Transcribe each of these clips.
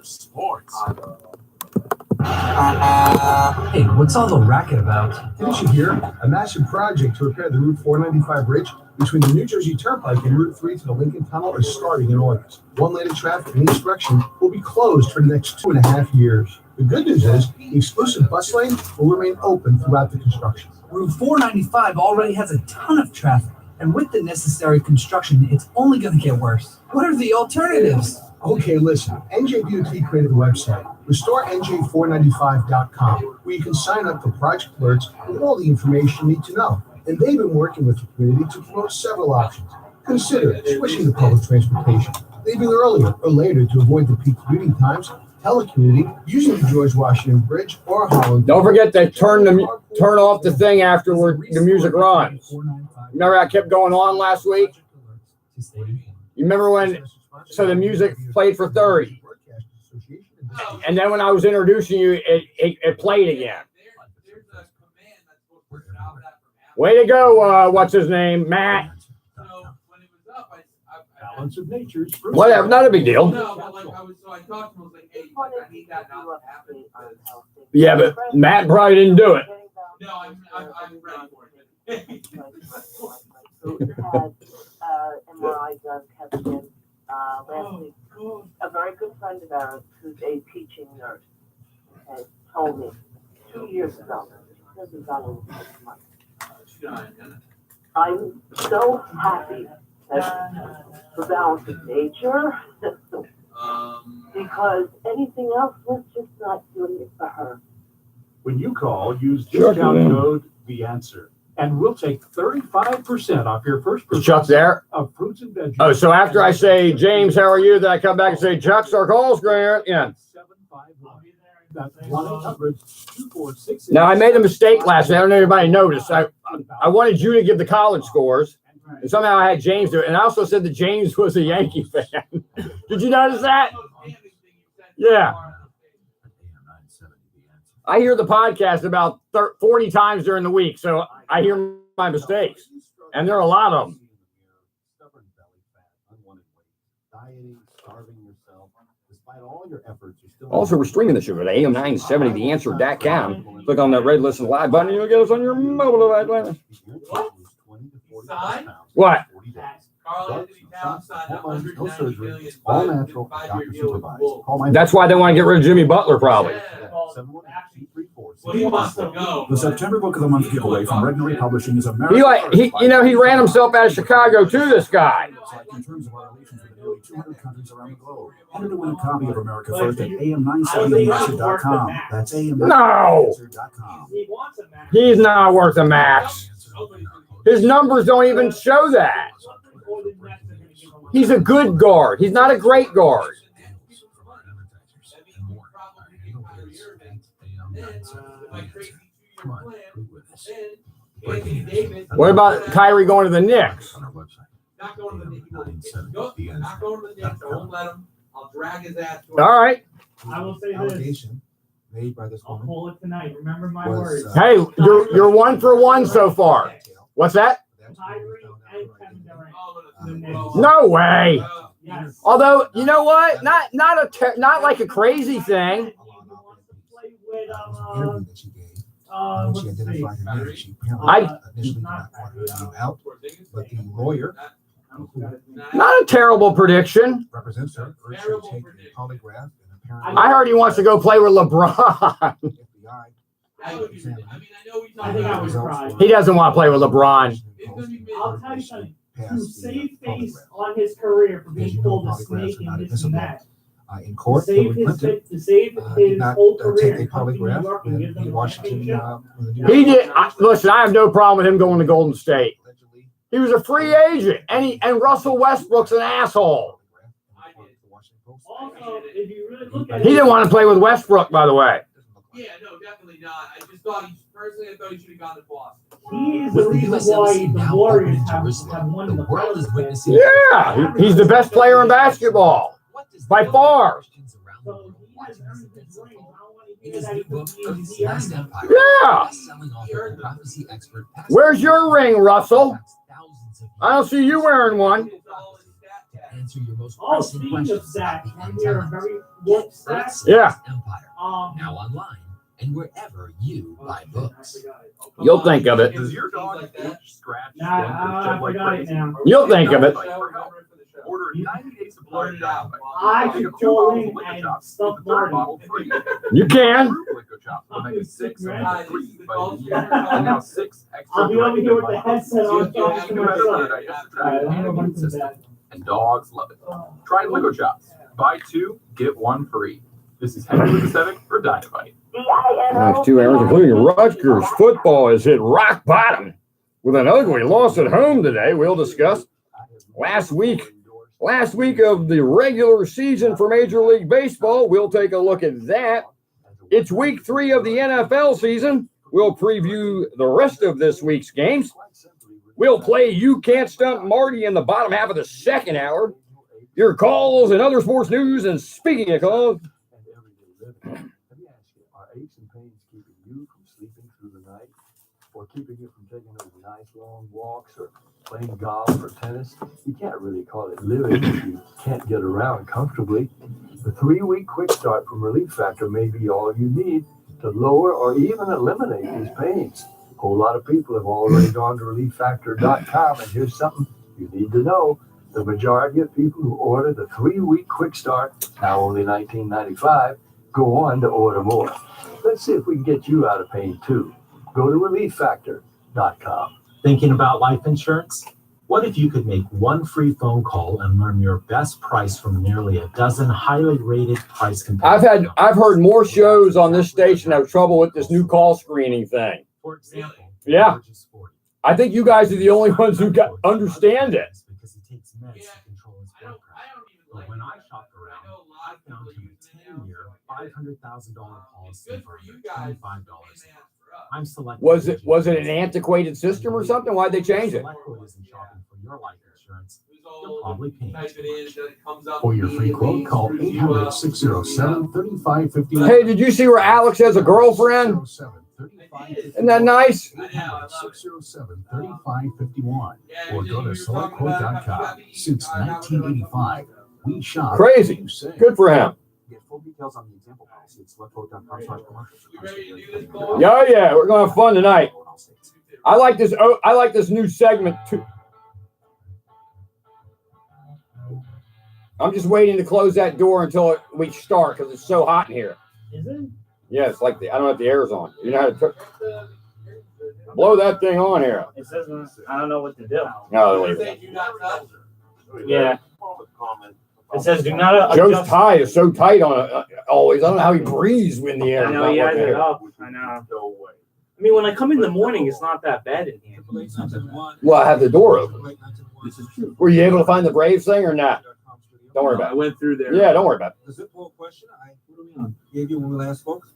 sports. Hey, what's all the racket about? Didn't you hear? A massive project to repair the Route 495 bridge between the New Jersey Turnpike and Route 3 to the Lincoln Tunnel is starting in August. One lane of traffic and inspection will be closed for the next 2.5 years. The good news is the exclusive bus lane will remain open throughout the construction. Route 495 already has a ton of traffic, and with the necessary construction, it's only going to get worse. What are the alternatives? Okay, listen. NJDOT created a website, restorenj495.com, where you can sign up for project alerts and all the information you need to know. And they've been working with the community to promote several options. Consider switching to public transportation, leaving earlier or later to avoid the peak commuting times, telecommuting, using the George Washington Bridge or Holland. Don't forget to turn off the thing after the music runs. Remember I kept going on last week? You remember when? So the music played for 30. And then when I was introducing you, it played again. Way to go, what's his name? Matt. Balance of nature's fruit. Whatever, not a big deal. No, but like I talked to him, I was like, hey, I need that not to happen. Yeah, but Matt probably didn't do it. No, I'm ready for it. Who had MRI done, Kevin, last week. A very good friend of ours who's a teaching nurse had told me 2 years ago, this is on in 6 months. I'm so happy that the balance of nature, because anything else was just not doing it for her. When you call, use Sure, discount man. code The Answer, and we'll take 35% off your first Is purchase Chuck there? of fruits and veggies. Oh, so after I say, James, how are you? Then I come back and say, Chuck's our call screener. Yeah. 751. That's 1-800-246. Now, I made a mistake last night. I don't know if anybody noticed. I wanted you to give the college scores, and somehow I had James do it. And I also said that James was a Yankee fan. Did you notice that? Yeah. I hear the podcast about 40 times during the week, so I hear my mistakes. And there are a lot of them. Stubborn belly fat, unwanted weight, dieting, starving yourself. Despite all your efforts, you still Also, we're streaming the show at AM970theanswer.com. Click on that red listen live button, and you'll get us on your mobile device. What? Carl Anthony Towns signed no $190 surgery, million all natural, doctor supervised. Call my That's why they want to get rid of Jimmy Butler, probably. Well, he wants to go. The September Book of the Month giveaway from Regnery Publishing is He American. he ran himself out of Chicago too. This guy. In terms of our relations with nearly 200 countries around the globe. Enter to win a copy of America First at am970theanswer.com. That's am970theanswer.com. He's not worth a max. His numbers don't even show that. He's a good guard. He's not a great guard. What about Kyrie going to the Knicks? Not going to the Knicks. Not going to the Knicks. I won't let him. I'll drag his ass. All right. I will say this. allegation made by this I'll woman call it tonight. Remember my was, words. Hey, you're 1 for 1 so far. What's that? Kyrie and Kevin Durant. No way. Yes. Although you know what, not like a crazy thing. He wants to play with interview that she gave. When she let's see. identified her name, she apparently I- initially did not want her name out, but the lawyer who Not a terrible prediction. represents her urged her to take a polygraph and apparently I heard he wants to go play with LeBron. FBI I know we I think I would cry. He doesn't want to play with LeBron. I'll tell you something. To save face on his career for being called a snake and this and that. In To court, save Hillary his, Clinton to save did his not whole take career a and come to New polygraph York and give in them the a Washington. championship. He did. Listen, I have no problem with him going to Golden State. He was a free agent, and Russell Westbrook's an asshole. Also, if you really look at He didn't want to play with Westbrook, by the way. Yeah, no, definitely not. I just thought I thought he should have gone to Boston. he is the reason why the Warriors have won the world is finals. witnessing. Yeah, he's the best player in basketball by far. So he has earned his ring. I don't want to In hear his that new he book, he Earth's earned Last it. Empire, Yeah. best-selling author and prophecy expert, Where's your ring, Russell? thousands of I don't see you wearing one. It's all his stat answer your most Oh, pressing speaking of questions that, about the when end we are times. very Get warped Earth stack. Yeah. Empire now online and wherever you buy books. You'll think of it. Does your dog scratch? Nah, I forgot it now. You'll think of it. Order 90 days supply of Dynamite. I Take could a few call bottles in of Liquor and Chops, stuff with the third Marty. bottle free. You can. Liquor Chops will make it 6 and 3 by the year. And now 6 extra. I'll be over here with the headset on, talking to myself. Alright, I'm gonna run through that. And dogs love it. Try Liquor Chops. Buy 2, get 1 free. This is Henry with the 7 for Dynamite. Next 2 hours, including Rutgers football, has hit rock bottom with an ugly loss at home today. We'll discuss last week of the regular season for Major League Baseball. We'll take a look at that. It's week 3 of the NFL season. We'll preview the rest of this week's games. We'll play You Can't Stump Marty in the bottom half of the second hour. Your calls and other sports news. And speaking of calls, Let me ask you, are aches and pains keeping you from sleeping through the night? Or keeping you from taking those nice long walks or playing golf or tennis? You can't really call it living if you can't get around comfortably. The 3-week quick start from Relief Factor may be all you need to lower or even eliminate these pains. A whole lot of people have already gone to relieffactor.com, and here's something you need to know. The majority of people who order the 3-week quick start, now only $19.95, go on to order more. Let's see if we can get you out of pain too. Go to relieffactor.com. Thinking about life insurance? What if you could make one free phone call and learn your best price from nearly a dozen highly rated price comparisons? I've heard more shows on this station have trouble with this new call screening thing. For example, Yeah. I think you guys are the only ones who understand it. Because he takes meds to control his blood pressure. But when I shopped around, I found him a 10-year, $500,000 policy for $25. I'm selecting. Was it an antiquated system or something? Why'd they change it? SelectQuote isn't shopping for your life insurance. You're probably paying Type it in, it comes up For your free quote, call 800-607-3551. Hey, did you see where Alex has a girlfriend? Isn't that nice? 607-3551 or go to selectquote.com. Since 1985, we shop. Crazy. You say. Good for him. Get full details on the example policy at selectquote.com/commercials. Yeah, we're gonna have fun tonight. I like this new segment too. I'm just waiting to close that door until we start because it's so hot in here. Is it? Yeah, it's like I don't know if the air's on. You know how to blow that thing on here. It says I don't know what to do. No, wait. Yeah. It says do not. Joe's tie is so tight on it always. I don't know how he breathes in the air. I know he has it up. I know. I mean, when I come in the morning, it's not that bad in here. Well, I have the door open. Were you able to find the Braves thing or not? Don't worry about it. I went through there. Yeah, don't worry about it. The zip code question I gave you when we last spoke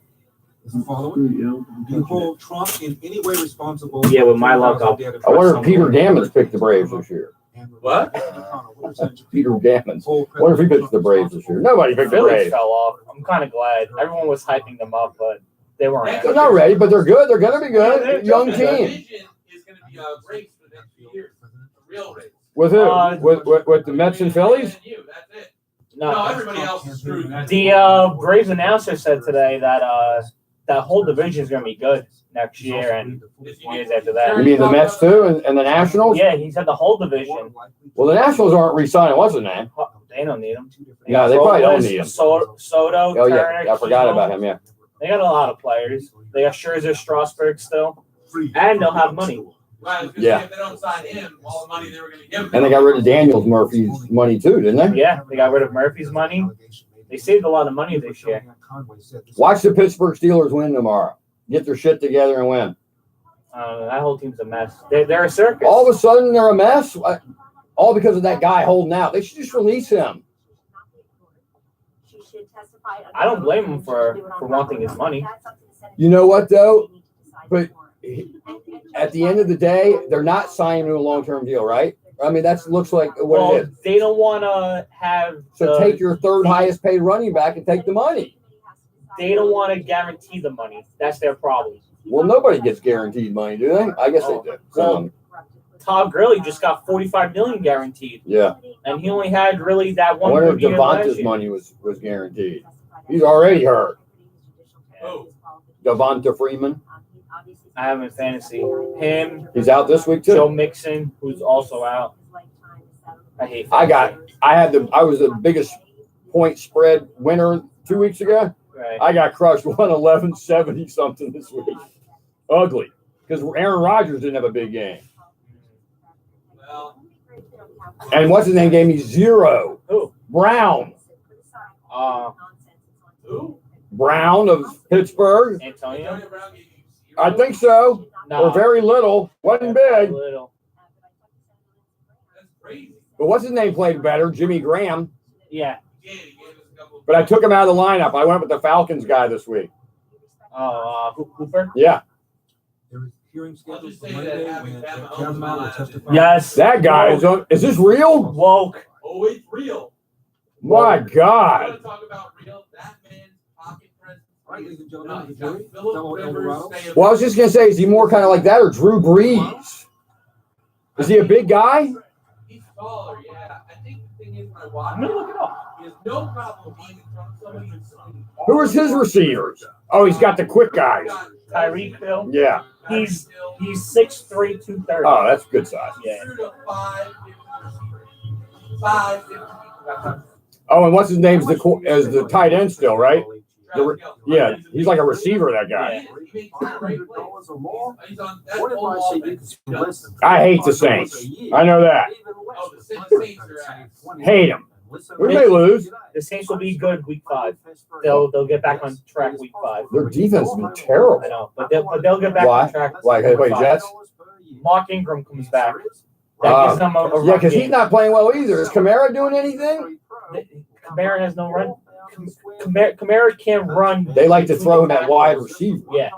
is the following. Do you hold Trump in any way responsible? Yeah, with my luck, I wonder if Peter Gammons picked the Braves this year. What? Peter Gammons. Wonder if he picked the Braves this year. Nobody picked the Phillies Braves. fell off. I'm kind of glad. Everyone was hyping them up, but they weren't. They're not ready, but they're good. They're going to be good. Young team. Is going to be a race for the next few years. A real race. With who? With the Mets and Phillies? That's it. No, everybody else is screwed. The Braves announcer said today that that whole division is going to be good next year and years after that. You mean the Mets too and the Nationals? Yeah, he said the whole division. Well, the Nationals aren't re-signing. What's his name? They don't need him. No, they probably don't need him. Soto, Oh, yeah. Turner, I forgot Kino. about him, yeah. They got a lot of players. They got Scherzer, Strasburg still. And they'll have money. Right, Yeah. if they don't sign him, all the money they were going to give him. And they got rid of Daniels Murphy's money too, didn't they? Yeah, they got rid of Murphy's money. They saved a lot of money this year. Watch the Pittsburgh Steelers win tomorrow. Get their shit together and win. That whole team's a mess. They're a circus. All of a sudden, they're a mess. All because of that guy holding out. They should just release him. I don't blame him for wanting his money. You know what, though? But at the end of the day, they're not signing to a long-term deal, right? I mean, that looks like what it is. They don't want to have. So take your third highest paid running back and take the money. They don't want to guarantee the money. That's their problem. Well, nobody gets guaranteed money, do they? I guess they do. Well, Todd Gurley just got $45 million guaranteed. Yeah. And he only had really that I one wonder if good year last Devonta's year. money was guaranteed. He's already hurt. Devonta Freeman. I have him in fantasy. Him. He's out this week too. Joe Mixon, who's also out. I hate. I was the biggest point spread winner 2 weeks ago. Right. I got crushed 111-70 something this week. Ugly. Because Aaron Rodgers didn't have a big game. And what's his name gave me 0. Who? Brown. Who? Brown of Pittsburgh. Antonio? I think so. No. Or very little. Wasn't big. Little. But what's his name played better? Jimmy Graham. Yeah. But I took him out of the lineup. I went with the Falcons guy this week. Hooper? Yeah. There was hearing scheduled for Monday when Kavanaugh will testify. Yes. That guy is this real? Woke. Oh, it's real. My God. Talk about real. That man's pocket presence. All right, ladies and gentlemen, the jury, fellow Eldorado. Well, I was just going to say, is he more kind of like that or Drew Brees? Is he a big guy? He's taller, yeah. I think the thing is, when I watch I'm going to look it up. he has no problem being in front of somebody who's Who is his receivers? Oh, he's got the quick guys. Tyreek Hill. Yeah. He's 6'3", 230. Oh, that's good size. Yeah. Oh, and what's his name as the tight end still, right? Yeah, he's like a receiver, that guy. I hate the Saints. I know that. Hate them. We may lose. The Saints will be good week 5. They'll get back on track week 5. Their defense has been terrible. I know, but they'll get back Why? on track. Why? They play Jets? Mark Ingram comes back. That gives them a Yeah, run because he's game. not playing well either. Is Kamara doing anything? Kamara has no run. Kamara can't run. They like to throw him at wide receiver. Yeah.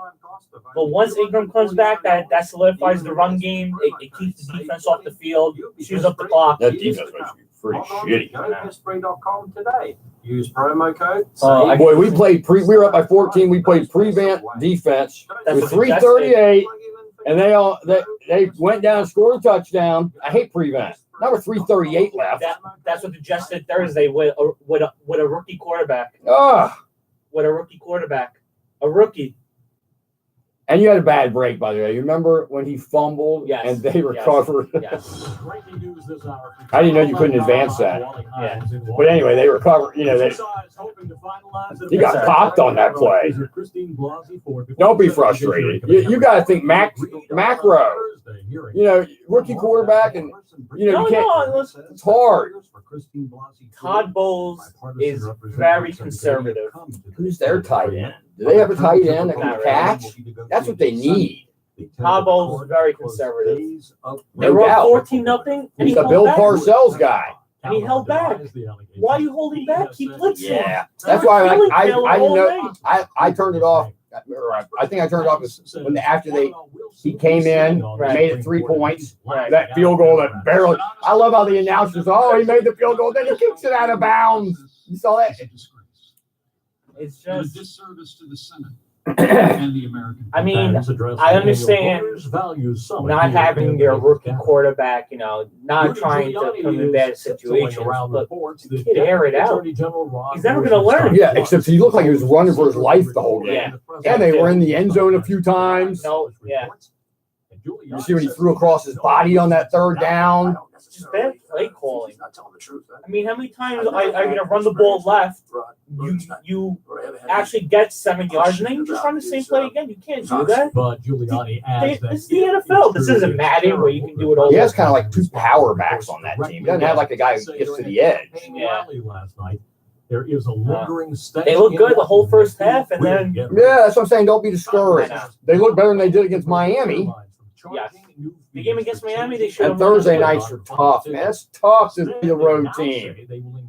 But once Ingram comes back, that solidifies the run game. It keeps the defense off the field, chews up the clock. That defense was pretty shitty. Go to bestspray.com today. Use promo code. Boy, we were up by 14. We played prevent defense That's with what the Jets 3:38, and they went down and scored a touchdown. I hate prevent. Now we're 3:38 left. That's what the Jets did Thursday with a rookie quarterback. With a rookie quarterback. A rookie. And you had a bad break, by the way. You remember when he fumbled and they recovered? Yes. I didn't know you couldn't advance that. Yeah. But anyway, they recovered. You know, he got popped on that play. Don't be frustrated. You got to think macro. You know, rookie quarterback, and you know, you can't. It's hard. Todd Bowles is very conservative. Who's their tight end? Do they have a tight end that can catch? That's what they need. Todd Bowles is very conservative. They No were up doubt. 14-0, and He's he the held Bill back. Parcells guy. And he held back. Why are you holding back? Keep blitzing. Yeah, that's why I didn't know. I turned it off. I think I turned it off after he came in, made it 3 points. Right. That field goal that barely. I love how the announcers. Oh, he made the field goal, then he kicks it out of bounds. You saw that? It's just disservice to the Senate and the American. I mean, I understand not having your rookie quarterback, you know, not trying to put him in bad situations, but the kid air it out. He's never going to learn. Yeah, except he looked like he was running for his life the whole game. Yeah. And they were in the end zone a few times. No, yeah. You see when he threw across his body on that third down. Just bad play calling. I mean, how many times are you going to run the ball left? You actually get 7 yards, and then you just run the same play again. You can't do that. But Giuliani adds that This is the NFL. This isn't Madden where you can do it all. He has kind of like 2 power backs on that team. He doesn't have like a guy who gets to the edge. Yeah. last night. There is a lingering state. They look good the whole first half, and then Yeah, that's what I'm saying. Don't be discouraged. They look better than they did against Miami. yes. The game against Miami, they should. And Thursday nights are tough, man. It's tough to be a road team.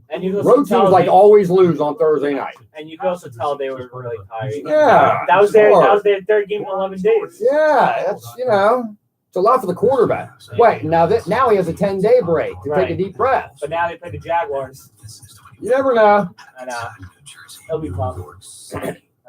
And you Road teams like always lose on Thursday night. And you can also tell they were really tired. Yeah, that was their third game in 11 days. Yeah, that's it's a lot for the quarterback. Wait, now he has a 10-day break to take a deep breath. But now they play the Jaguars. You never know. I know. It'll be fun. All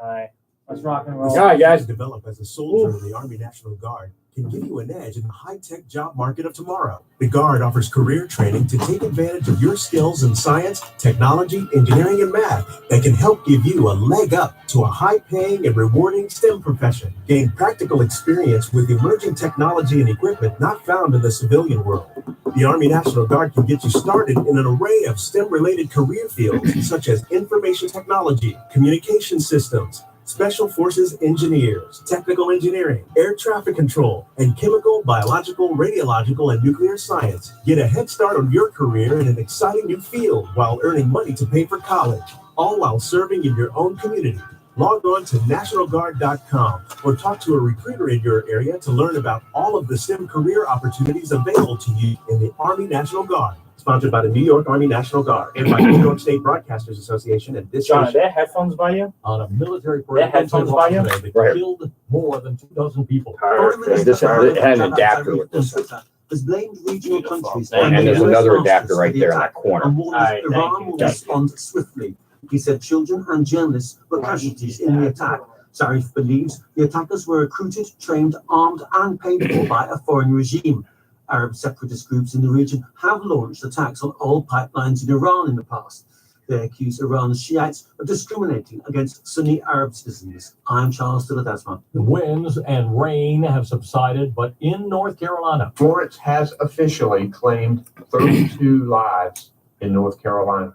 right, let's rock and roll. All right, guys. Develop as a soldier in the Army National Guard. can give you an edge in the high-tech job market of tomorrow. The Guard offers career training to take advantage of your skills in science, technology, engineering, and math that can help give you a leg up to a high-paying and rewarding STEM profession. Gain practical experience with emerging technology and equipment not found in the civilian world. The Army National Guard can get you started in an array of STEM-related career fields such as information technology, communication systems, Special Forces engineers, technical engineering, air traffic control, and chemical, biological, radiological, and nuclear science. Get a head start on your career in an exciting new field while earning money to pay for college, all while serving in your own community. Log on to nationalguard.com or talk to a recruiter in your area to learn about all of the STEM career opportunities available to you in the Army National Guard. Sponsored by the New York Army National Guard and by the New York State Broadcasters Association and this John, are station. there headphones by you? On a military parade That headphones by you? today that Right. killed more than 2,000 people. This had an adapter with this. Has blamed regional countries And there's another adapter right there in that corner. and warned that Iran will respond swiftly. He said children and journalists were casualties in the attack. Zarif believes the attackers were recruited, trained, armed, and paid for by a foreign regime. Arab separatist groups in the region have launched attacks on oil pipelines in Iran in the past. They accuse Iran's Shiites of discriminating against Sunni Arab citizens. I'm Charles de Ledesma. The winds and rain have subsided, but in North Carolina, Florence has officially claimed 32 lives in North Carolina.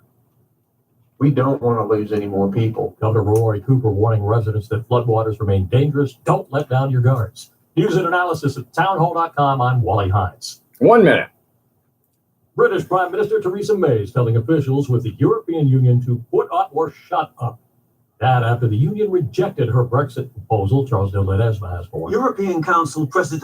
We don't want to lose any more people. Governor Roy Cooper warning residents that floodwaters remain dangerous. Don't let down your guards. News and analysis at townhall.com. I'm Wally Hines. 1 minute. British Prime Minister Theresa May is telling officials with the European Union to put up or shut up. That after the union rejected her Brexit proposal. Charles de Ledesma has more. European Council President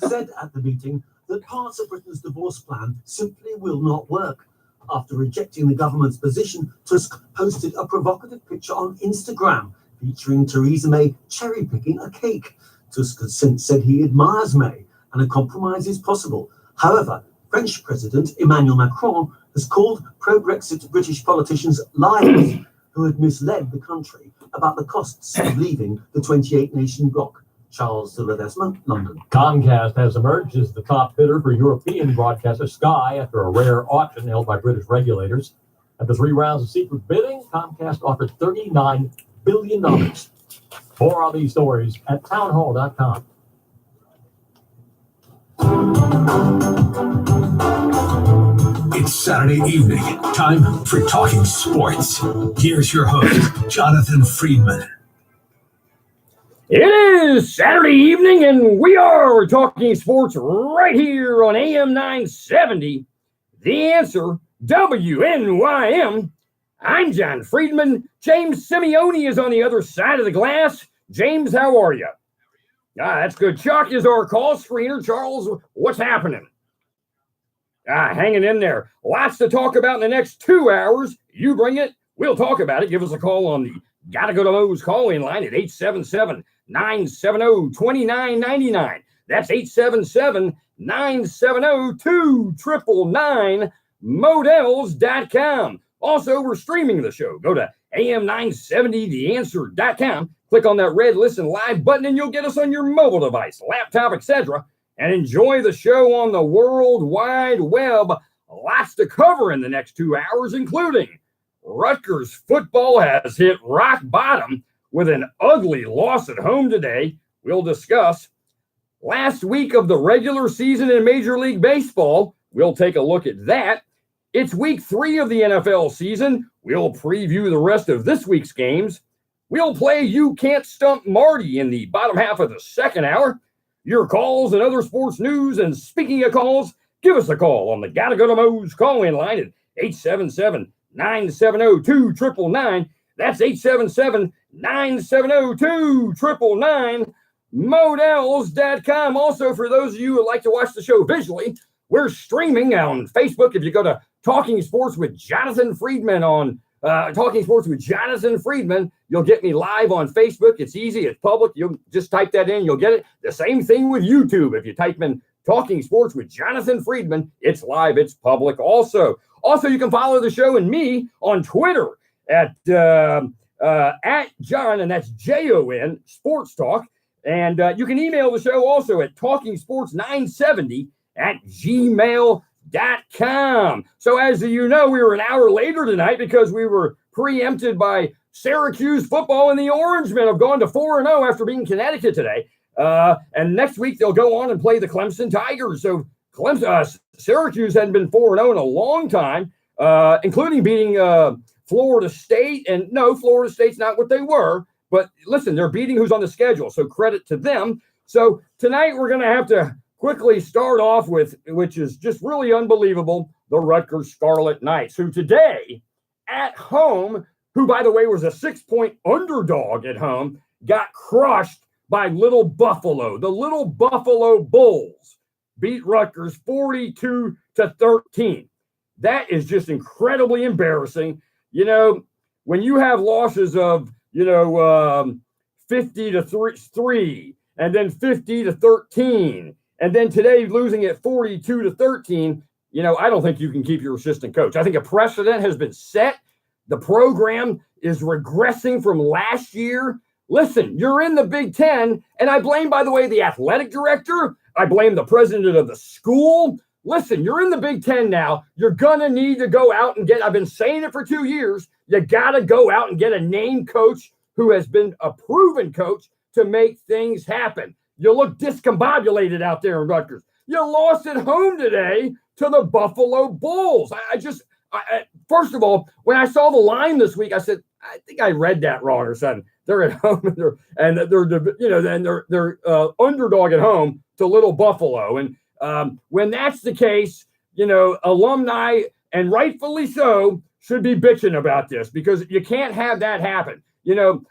said at the meeting that parts of Britain's divorce plan simply will not work. After rejecting the government's position, Tusk posted a provocative picture on Instagram featuring Theresa May cherry-picking a cake. Tusk has since said he admires May and a compromise is possible. However, French President Emmanuel Macron has called pro-Brexit British politicians liars who had misled the country about the costs of leaving the 28-nation bloc. Charles de Ledesma, London. Comcast has emerged as the top bidder for European broadcaster Sky after a rare auction held by British regulators. After 3 rounds of secret bidding, Comcast offered $39 billion. More on these stories at townhall.com. It's Saturday evening, time for Talking Sports. Here's your host, Jonathan Friedman. It is Saturday evening, and we are talking sports right here on AM 970. The Answer, WNYM. I'm John Friedman. James Simeone is on the other side of the glass. James, how are you? That's good. Chuck is our call screener. Charles, what's happening? Hanging in there. Lots to talk about in the next 2 hours. You bring it, we'll talk about it. Give us a call on the Gotta Go to Moe's call-in line at 877-970-2999. That's 877-970-2999, models.com. Also, we're streaming the show. Go to am970theanswer.com. Click on that red Listen Live button, and you'll get us on your mobile device, laptop, etc., and enjoy the show on the World Wide Web. Lots to cover in the next 2 hours, including Rutgers football has hit rock bottom with an ugly loss at home today. We'll discuss last week of the regular season in Major League Baseball. We'll take a look at that. It's week 3 of the NFL season. We'll preview the rest of this week's games. We'll play You Can't Stump Marty in the bottom half of the second hour. Your calls and other sports news. And speaking of calls, give us a call on the Gotta Go to Moe's call-in line at 877-970-2999. That's 877-970-2999. Models.com. Also, for those of you who like to watch the show visually, we're streaming on Facebook. If you go to Talking Sports with Jonathan Friedman on Talking Sports with Jonathan Friedman, you'll get me live on Facebook. It's easy. It's public. You'll just type that in. You'll get it. The same thing with YouTube. If you type in Talking Sports with Jonathan Friedman, it's live. It's public also. Also, you can follow the show and me on Twitter at John, and that's Jon, Sports Talk. And you can email the show also at talkingsports970@gmail.com. So as you know, we were an hour later tonight because we were preempted by Syracuse football, and the Orangemen have gone to 4-0 after beating Connecticut today. And next week they'll go on and play the Clemson Tigers. So Syracuse hadn't been 4-0 in a long time, including beating Florida State. And no, Florida State's not what they were. But listen, they're beating who's on the schedule, so credit to them. So tonight we're going to have to quickly start off with, which is just really unbelievable, the Rutgers Scarlet Knights, who today at home, who, by the way, was a 6-point underdog at home, got crushed by Little Buffalo. The Little Buffalo Bulls beat Rutgers 42-13. That is just incredibly embarrassing. You know, when you have losses of 50-3, and then 50-13, and then today losing at 42-13, I don't think you can keep your assistant coach. I think a precedent has been set. The program is regressing from last year. Listen, you're in the Big Ten, and I blame, by the way, the athletic director. I blame the president of the school. Listen, you're in the Big Ten now. You're going to need to go out and I've been saying it for 2 years, you got to go out and get a named coach who has been a proven coach to make things happen. You look discombobulated out there in Rutgers. You lost at home today to the Buffalo Bulls. First of all, when I saw the line this week, I said, I think I read that wrong or something. They're at home and they're underdog at home to Little Buffalo. And when that's the case, alumni, and rightfully so, should be bitching about this because you can't have that happen.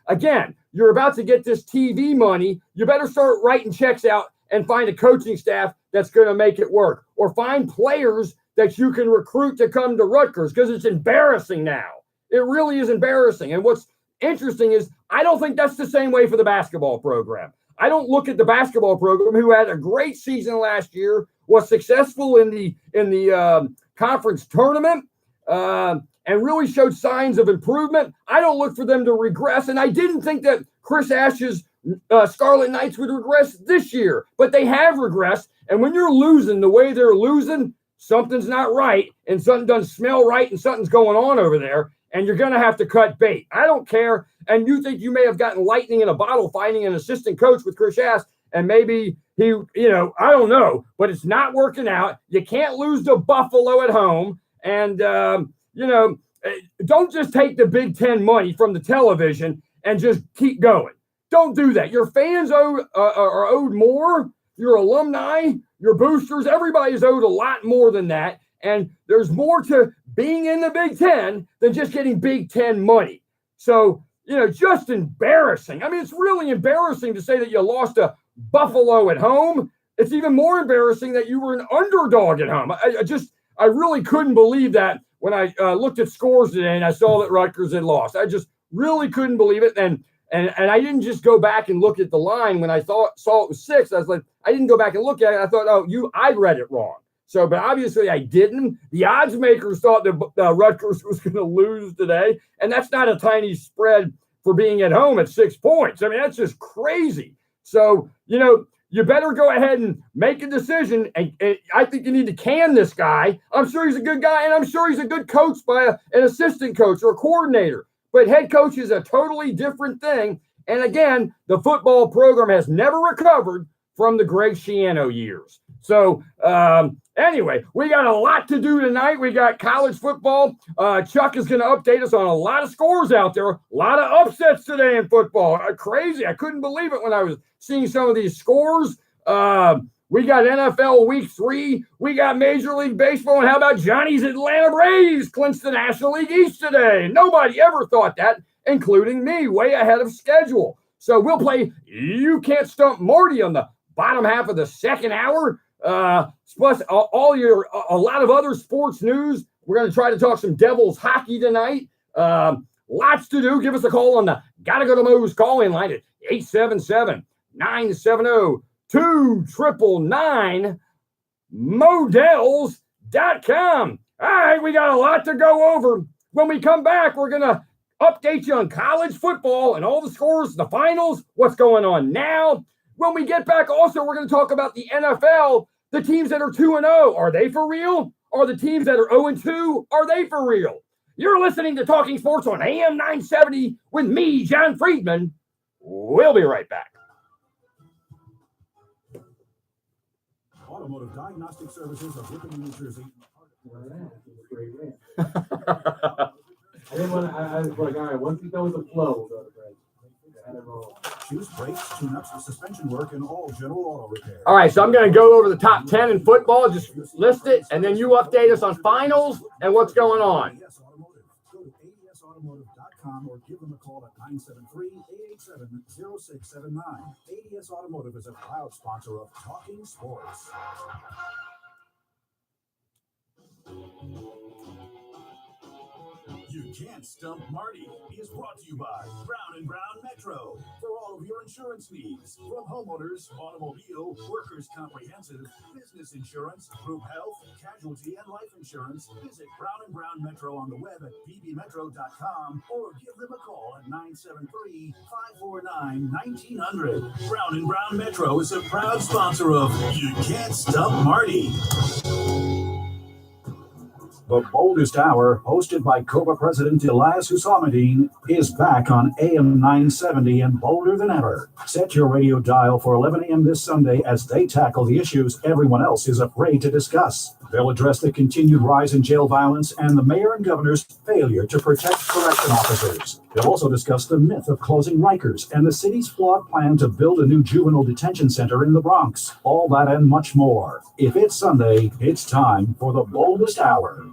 Again, you're about to get this TV money. You better start writing checks out and find a coaching staff that's going to make it work, or find players that you can recruit to come to Rutgers, because it's embarrassing now. It really is embarrassing. And what's interesting is I don't think that's the same way for the basketball program. I don't look at the basketball program, who had a great season last year, was successful in the conference tournament, and really showed signs of improvement. I don't look for them to regress, and I didn't think that Chris Ash's Scarlet Knights would regress this year, but they have regressed. And when you're losing the way they're losing, something's not right, and something doesn't smell right, and something's going on over there, and you're going to have to cut bait. I don't care. And you think you may have gotten lightning in a bottle finding an assistant coach with Chris Ash, and maybe he, I don't know, but it's not working out. You can't lose to Buffalo at home. And, don't just take the Big Ten money from the television and just keep going. Don't do that. Your fans are owed more. Your alumni, your boosters, everybody's owed a lot more than that. And there's more to being in the Big Ten than just getting Big Ten money. So, just embarrassing. I mean, it's really embarrassing to say that you lost to Buffalo at home. It's even more embarrassing that you were an underdog at home. I really couldn't believe that when I looked at scores today and I saw that Rutgers had lost. I just really couldn't believe it. And I didn't just go back and look at the line when I saw it was 6. I was like, I didn't go back and look at it. I thought, I read it wrong. So, but obviously I didn't. The odds makers thought that Rutgers was going to lose today, and that's not a tiny spread for being at home at 6 points. I mean, that's just crazy. So, you better go ahead and make a decision. And I think you need to can this guy. I'm sure he's a good guy, and I'm sure he's a good coach by an assistant coach or a coordinator. But head coach is a totally different thing. And again, the football program has never recovered from the Greg Schiano years. So anyway, we got a lot to do tonight. We got college football. Chuck is going to update us on a lot of scores out there. A lot of upsets today in football. Crazy. I couldn't believe it when I was seeing some of these scores. We got NFL Week 3. We got Major League Baseball. And how about Johnny's Atlanta Braves clinched the National League East today? Nobody ever thought that, including me, way ahead of schedule. So we'll play You Can't Stump Marty on the bottom half of the second hour. Plus a lot of other sports news. We're going to try to talk some Devils hockey tonight. Lots to do. Give us a call on the Gotta Go to Moe's call-in line at 877-970-2999, models.com. All right, we got a lot to go over. When we come back, we're going to update you on college football and all the scores, the finals, what's going on now. When we get back, also, we're going to talk about the NFL, the teams that are 2-0. Are they for real? Are the teams that are 0-2, are they for real? You're listening to Talking Sports on AM 970 with me, John Friedman. We'll be right back. Automotive Diagnostic Services of Whippany, New Jersey. I didn't want to, I was like, all right, once he knows the flow, we'll go to break. Shoes, brakes, tune-ups, suspension work, and all general auto repair. All right, so I'm going to go over the top 10 in football, just list it, and then you update us on finals and what's going on. ADS Automotive. Go to adsautomotive.com or give them a call at 973-887-0679. ADS Automotive is a proud sponsor of Talking Sports. You Can't Stump Marty is brought to you by Brown & Brown Metro. For all of your insurance needs, from homeowners, automobile, workers' comprehensive, business insurance, group health, casualty, and life insurance, visit Brown & Brown Metro on the web at bbmetro.com or give them a call at 973-549-1900. Brown & Brown Metro is a proud sponsor of You Can't Stump Marty. The Boldest Hour, hosted by COBA President Elias Hussamadeen, is back on AM 970 and bolder than ever. Set your radio dial for 11 a.m. this Sunday as they tackle the issues everyone else is afraid to discuss. They'll address the continued rise in jail violence and the mayor and governor's failure to protect correction officers. They'll also discuss the myth of closing Rikers and the city's flawed plan to build a new juvenile detention center in the Bronx. All that and much more. If it's Sunday, it's time for the Boldest Hour.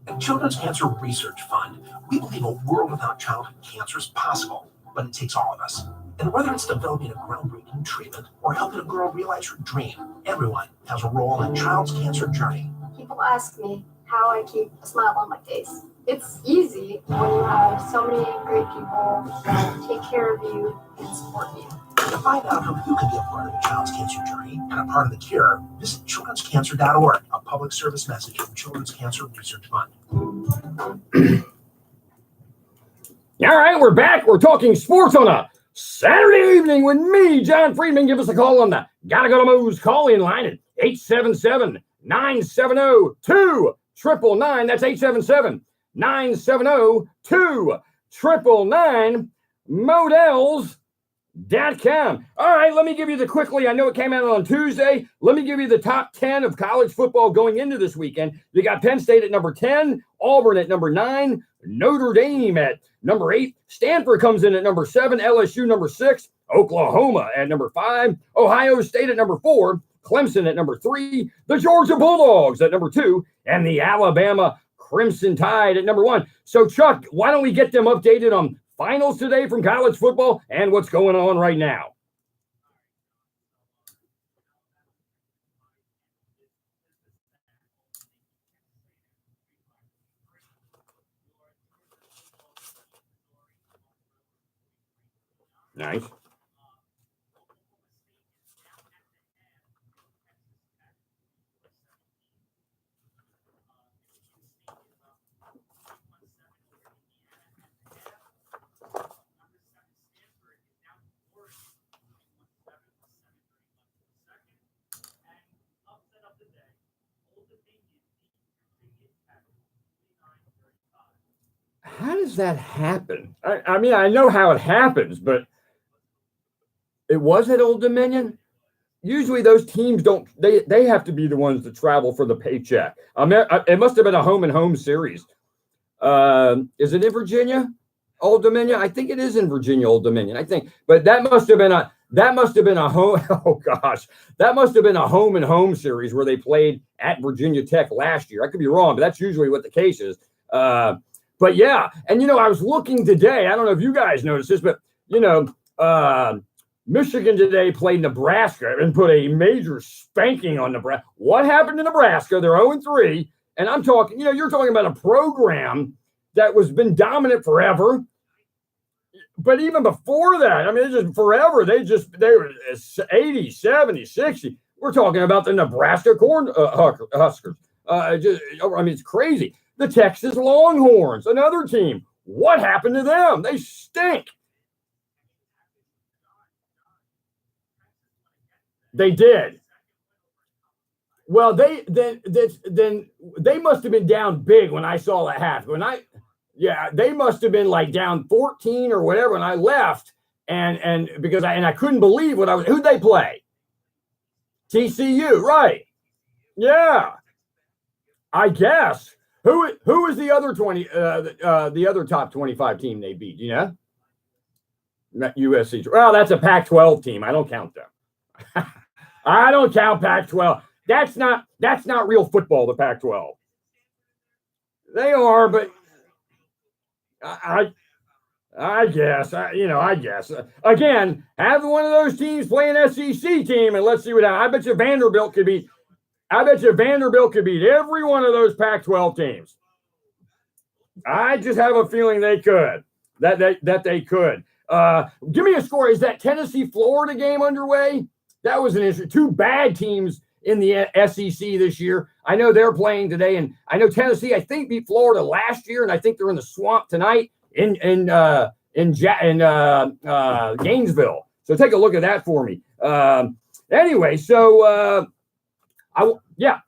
At Children's Cancer Research Fund, we believe a world without childhood cancer is possible, but it takes all of us. And whether it's developing a groundbreaking treatment or helping a girl realize her dream, everyone has a role in a child's cancer journey. People ask me how I keep a smile on my face. It's easy when you have so many great people that take care of you and support you. To find out how you can be a part of a child's cancer journey and a part of the cure, visit childrenscancer.org, a public service message from Children's Cancer Research Fund. All right, we're back. We're talking sports on a Saturday evening with me, John Friedman. Give us a call on the Gotta Go to Moe's call-in line at 877-970-2999. That's 877-970-2999. Models.com. All right, let me give you quickly. I know it came out on Tuesday. Let me give you the top 10 of college football going into this weekend. You got Penn State at number 10, Auburn at number 9, Notre Dame at number 8, Stanford comes in at number 7, LSU number 6, Oklahoma at number 5, Ohio State at number 4, Clemson at number 3, the Georgia Bulldogs at number 2, and the Alabama Crimson Tide at number 1. So, Chuck, why don't we get them updated on finals today from college football and what's going on right now? Nice. How does that happen? I mean, I know how it happens, but it was at Old Dominion. Usually those teams don't, they have to be the ones that travel for the paycheck. It must have been a home-and-home series. Is it in Virginia, Old Dominion? I think it is in Virginia, Old Dominion, I think. But that must have been a home, oh gosh, that must have been a home-and-home series where they played at Virginia Tech last year. I could be wrong, but that's usually what the case is. But yeah, and I was looking today, I don't know if you guys noticed this, but Michigan today played Nebraska and put a major spanking on Nebraska. What happened to Nebraska? They're 0-3. And I'm talking, you're talking about a program that was been dominant forever. But even before that, I mean, it's just forever. They were 80, 70, 60. We're talking about the Nebraska Huskers. It's crazy. The Texas Longhorns, another team. What happened to them? They stink. They did. Well, then they must have been down big when I saw that happen. They must have been like down 14 or whatever when I left, and because I couldn't believe who'd they play? TCU, right? Yeah, I guess. Who was the other the other top 25 team they beat? You know, not USC. Well, that's a Pac-12 team. I don't count them. I don't count Pac-12. That's not real football, the Pac-12. They are, but I guess, I guess. Again, have one of those teams play an SEC team, and let's see what happens. I bet you Vanderbilt could beat every one of those Pac-12 teams. I just have a feeling they could. That they could. Give me a score. Is that Tennessee-Florida game underway? That was an issue. Two bad teams in the SEC this year. I know they're playing today, and I know Tennessee, I think, beat Florida last year, and I think they're in the swamp tonight in Gainesville. So take a look at that for me. Anyway, so yeah.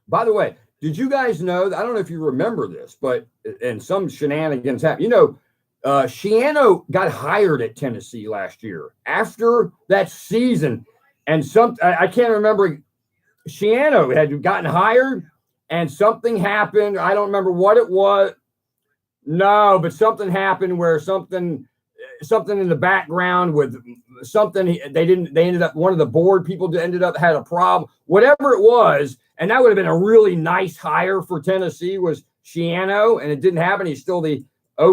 By the way, did you guys know, I don't know if you remember this, but, and some shenanigans happened. You know, Shiano got hired at Tennessee last year after that season. And I can't remember, Shiano had gotten hired and something happened. I don't remember what it was. No, but something happened where something in the background with something they ended up, one of the board people ended up had a problem, whatever it was. And that would have been a really nice hire for Tennessee was Shiano, and it didn't happen. He's still the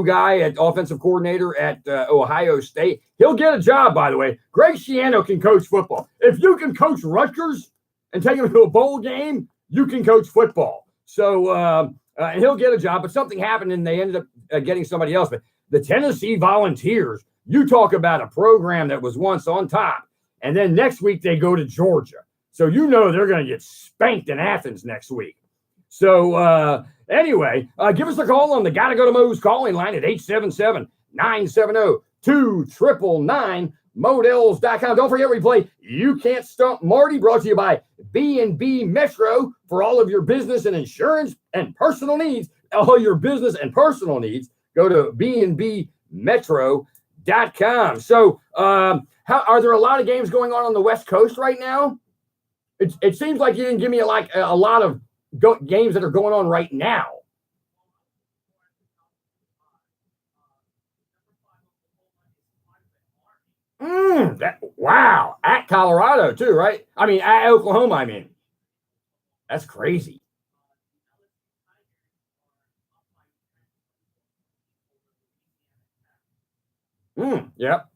guy at offensive coordinator at Ohio State. He'll get a job, by the way. Greg Schiano can coach football. If you can coach Rutgers and take them to a bowl game, you can coach football. So and he'll get a job, but something happened and they ended up getting somebody else. But the Tennessee Volunteers, you talk about a program that was once on top, and then next week they go to Georgia. So you know they're going to get spanked in Athens next week. So anyway, give us a call on the Gotta Go to Mo's calling line at 877-970-2999, models.com. Don't forget we play You Can't Stump Marty, brought to you by B&B Metro for all of your business and insurance and personal needs. All your business and personal needs, go to bnbmetro.com. So are there a lot of games going on the West Coast right now? It seems like you didn't give me a lot of games that are going on right now. Wow. At Colorado too, right? I mean, at Oklahoma, That's crazy. Yep.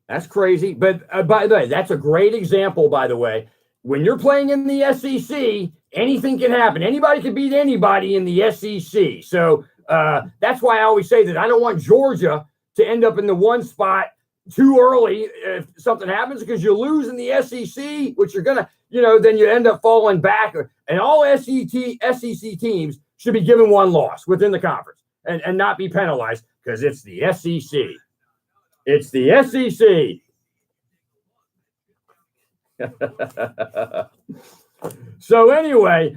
That's crazy. But by the way, that's a great example, by the way. When you're playing in the SEC, anything can happen. Anybody can beat anybody in the SEC. So that's why I always say that I don't want Georgia to end up in the one spot too early if something happens, because you lose in the SEC, which you're going to, then you end up falling back. And all SEC teams should be given one loss within the conference and not be penalized, because it's the SEC. It's the SEC. So anyway,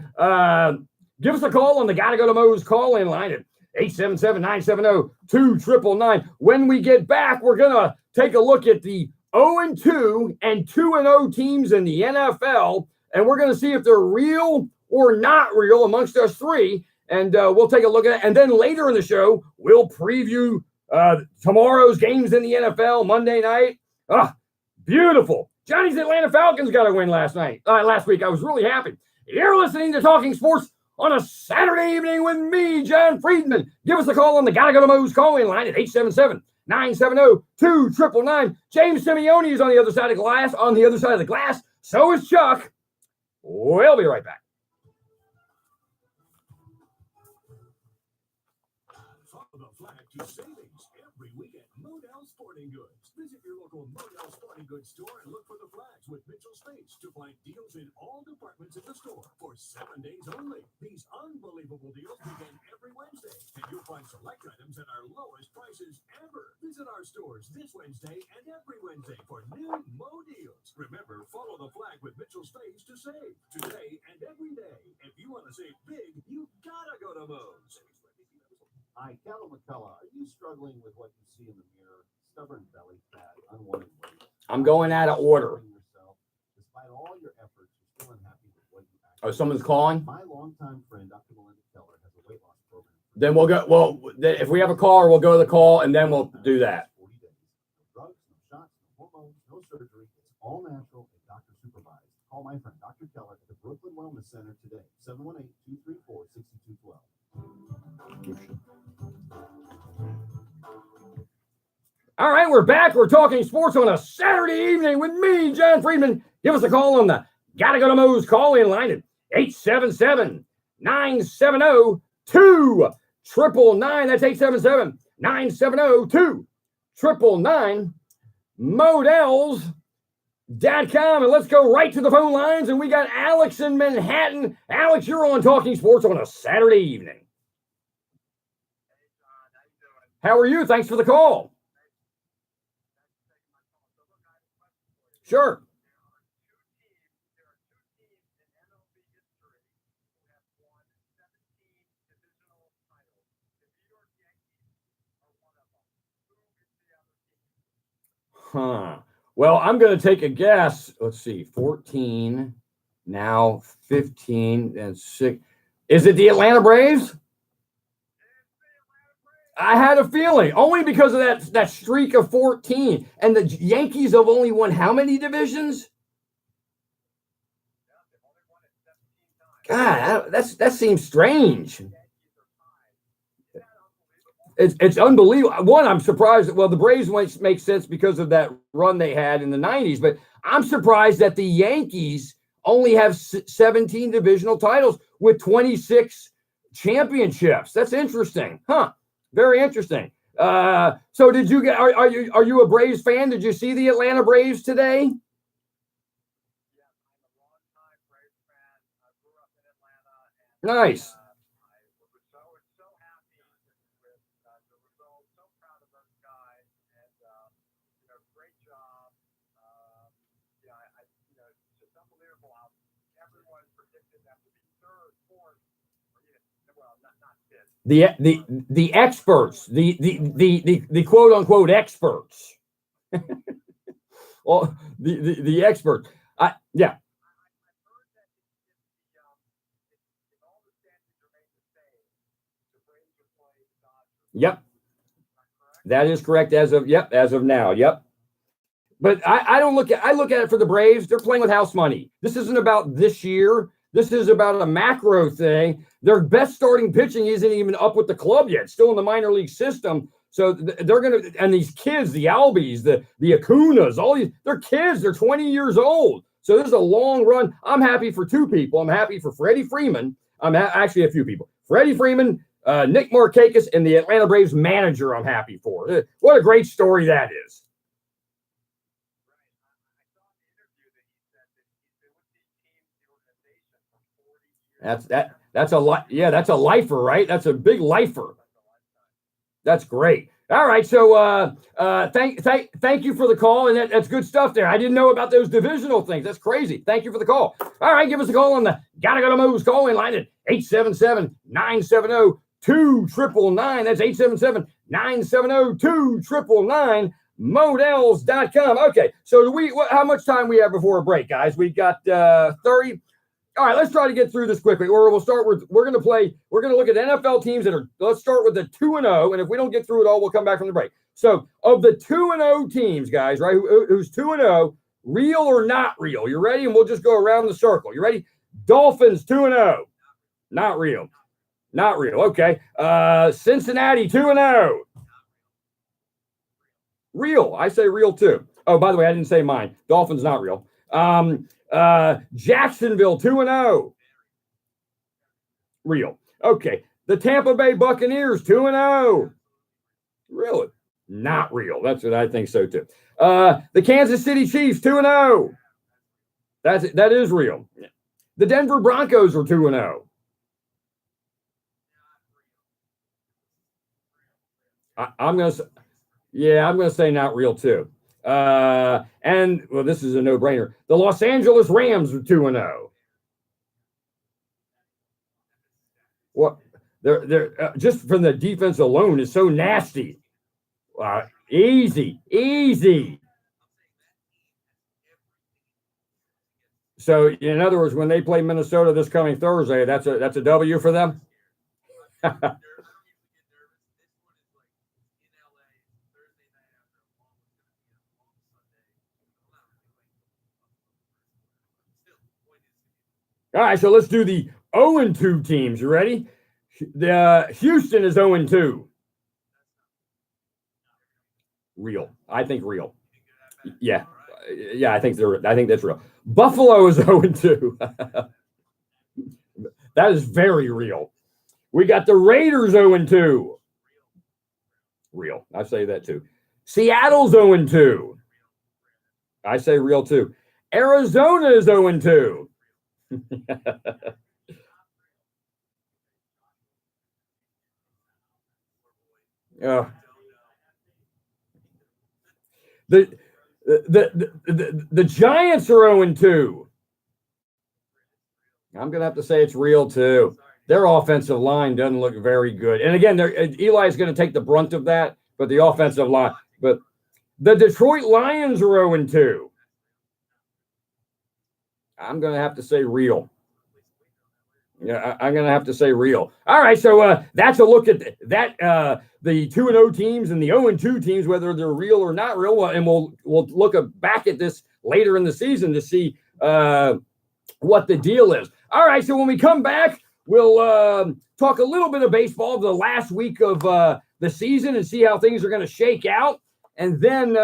give us a call on the Gotta Go to Mo's call-in line at 877-970-2999. When we get back, we're going to take a look at the 0-2 and 2-0 teams in the NFL, and we're going to see if they're real or not real amongst us three, and we'll take a look at it. And then later in the show, we'll preview tomorrow's games in the NFL, Monday night. Beautiful. Johnny's Atlanta Falcons got a win last week. I was really happy. You're listening to Talking Sports on a Saturday evening with me, John Friedman. Give us a call on the Gotta Go to Mo's calling line at 877-970-2999. James Simeone is on the other side of the glass. So is Chuck. We'll be right back. Follow the flag to savings every week at Modell's Sporting Goods. Visit your local Model Sporting Goods store and look for the flags with Mitchell Space to find deals in all departments in the store for 7 days only. These unbelievable deals begin every Wednesday, and you'll find select items at our lowest prices ever. Visit our stores this Wednesday and every Wednesday for new Mo deals. Remember, follow the flag with Mitchell Space to save today and every day. If you want to save big, you gotta go to Mo's. Hi, Calvin McCullough. Are you struggling with what you see in the mirror? Stubborn belly fat, unwanted weight. I'm going out of order. Despite all your efforts, you're still unhappy with what you actually. Oh, someone's calling? My longtime friend, Dr. Melinda Keller, has a weight loss program. Then we'll go. Well, if we have a caller, we'll go to the call, and then we'll do that. 40 days. No drugs, no shots, no hormones, no surgery. It's all natural and doctor supervised. Call my friend, Dr. Keller, at the Brooklyn Wellness Center today, 718-234-6212. All right, we're back. We're talking sports on a Saturday evening with me, John Friedman. Give us a call on the Gotta Go to Mo's call-in line at 877-970-2999. That's 877-970-2999. Models.com. And let's go right to the phone lines. And we got Alex in Manhattan. Alex, you're on Talking Sports on a Saturday evening. How are you? Thanks for the call. Sure. Well, I'm going to take a guess. Let's see. 14, now 15, and 6. Is it the Atlanta Braves? I had a feeling, only because of that streak of 14. And the Yankees have only won how many divisions? God, that seems strange. It's unbelievable. One, I'm surprised. Well, the Braves make sense because of that run they had in the 90s. But I'm surprised that the Yankees only have 17 divisional titles with 26 championships. That's interesting, huh? Very interesting. So did you get? Are you a Braves fan? Did you see the Atlanta Braves today? Nice. The experts, the quote unquote experts. Well, the experts. Yeah. Yep. That is correct as of now. Yep. But I look at it for the Braves. They're playing with house money. This isn't about this year. This is about a macro thing. Their best starting pitching isn't even up with the club yet, still in the minor league system. So they're going to, and these kids, the Albies, the Acunas, all these, they're kids. They're 20 years old. So this is a long run. I'm happy for two people. I'm happy for Freddie Freeman. Actually a few people. Freddie Freeman, Nick Markakis, and the Atlanta Braves manager I'm happy for. What a great story that is. That's a lot. Yeah, that's a lifer, right? That's a big lifer. That's great. All right, so thank you for the call, and that's good stuff there. I didn't know about those divisional things. That's crazy. Thank you for the call. All right, give us a call on the Gotta Go to Mo's call-in line at 877-970-2999. That's 877-970-2999. Models.com. Okay, so how much time we have before a break, guys? We got 30. All right, let's try to get through this quickly. Or we'll start with, we're going to look at NFL teams let's start with the 2-0. And if we don't get through it all, we'll come back from the break. So of the 2-0 teams, guys, right, who's 2-0, real or not real? You ready? And we'll just go around the circle. You ready? Dolphins 2-0. Not real. Not real. Okay. Cincinnati 2-0. Real. I say real too. Oh, by the way, I didn't say mine. Dolphins not real. Jacksonville 2-0. Real. Okay. The Tampa Bay Buccaneers 2-0. Really? Not real. That's what I think so too. The Kansas City Chiefs 2-0. That is real. The Denver Broncos are 2-0. I'm gonna say not real too. And well, this is a no-brainer. The Los Angeles Rams are 2-0. What? They're just from the defense alone is so nasty. Easy. So, in other words, when they play Minnesota this coming Thursday, that's a W for them. All right, so let's do the 0-2 teams. You ready? The Houston is 0-2. Real. I think real. Yeah. I think that's real. Buffalo is 0-2. That is very real. We got the Raiders 0-2. Real. I say that too. Seattle's 0-2. I say real too. Arizona is 0-2. The Giants are 0-2. I'm gonna have to say it's real too. Their offensive line doesn't look very good. And again, Eli's going to take the brunt of that, but the offensive line. But the Detroit Lions are 0-2. I'm going to have to say real. Yeah, I'm going to have to say real. All right, so that's a look at that. The 2-0 teams and the 0-2 teams, whether they're real or not real, and we'll look back at this later in the season to see what the deal is. All right, so when we come back, we'll talk a little bit of baseball, the last week of the season, and see how things are going to shake out, and then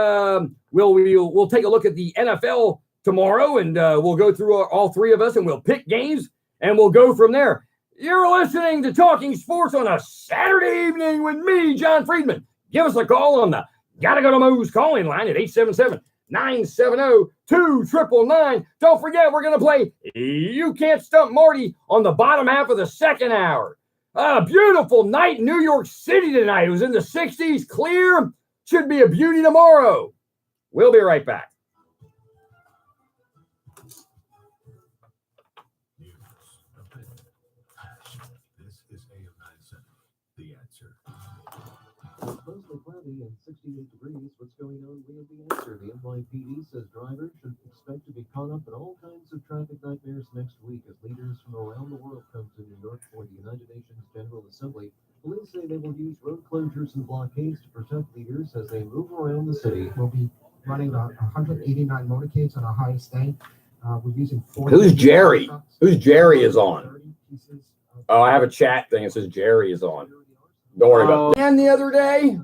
we'll take a look at the NFL tomorrow, and we'll go through all three of us, and we'll pick games. And we'll go from there. You're listening to Talking Sports on a Saturday evening with me, John Friedman. Give us a call on the Gotta Go to Moe's calling line at 877-970-2999. Don't forget, we're going to play You Can't Stump Marty on the bottom half of the second hour. A beautiful night in New York City tonight. It was in the 60s, clear. Should be a beauty tomorrow. We'll be right back. Mostly cloudy and 68 degrees. What's going on? We have the answer. The NYPD says drivers should expect to be caught up in all kinds of traffic nightmares next week as leaders from around the world come to New York for the United Nations General Assembly. Police say they will use road closures and blockades to protect leaders as they move around the city. We'll be running 189 motorcades on our highest day. We're using 40. Who's Jerry? Who's Jerry is on? Oh, I have a chat thing that says Jerry is on. Don't worry about it. And the other day,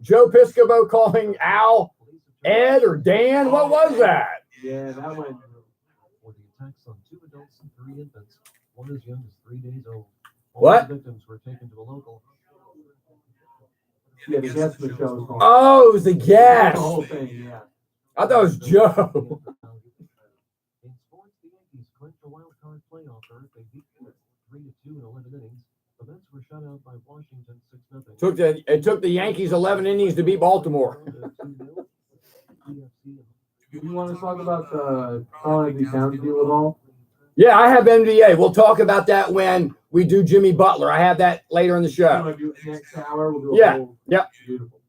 Joe Piscopo calling Al Ed or Dan. What was that? Yeah, that went for the attacks on 2 adults and 3 infants, one as young as 3 days old. All What? the victims were taken to a local. Yeah, the guest of the show was called. Oh, it was the guest. The whole thing, yeah. I thought it was Joe. In sports, the Yankees clinched a wild card playoff berth. They beat them 3-2 in 11 innings. The Mets were shut out by Washington 6-0. It took the Yankees 11 innings to beat Baltimore. Do you want to talk about the Carnegie County deal at all? Yeah, I have NBA. We'll talk about that when we do Jimmy Butler. I have that later in the show. Next hour, we'll do Yep. Beautiful.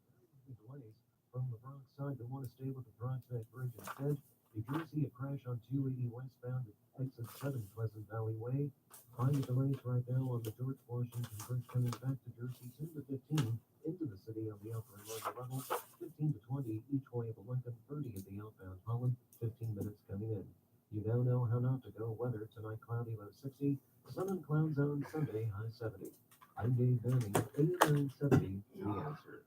From the Bronx side, they want to stay with the Prospect Bridge instead. If you see a crash on 280 westbound at exit 7 Pleasant Valley Way, find the delays right now on the George Washington Bridge coming back to Jersey 10 to 15 into the city on the upper and lower level, 15 to 20 each way of Lincoln, 30 at the outbound Holland, 15 minutes coming in. You now know how not to go. Weather tonight cloudy low 60, sun and cloud zone Sunday high 70. I'm Dave Benning, AM 970, The Answer.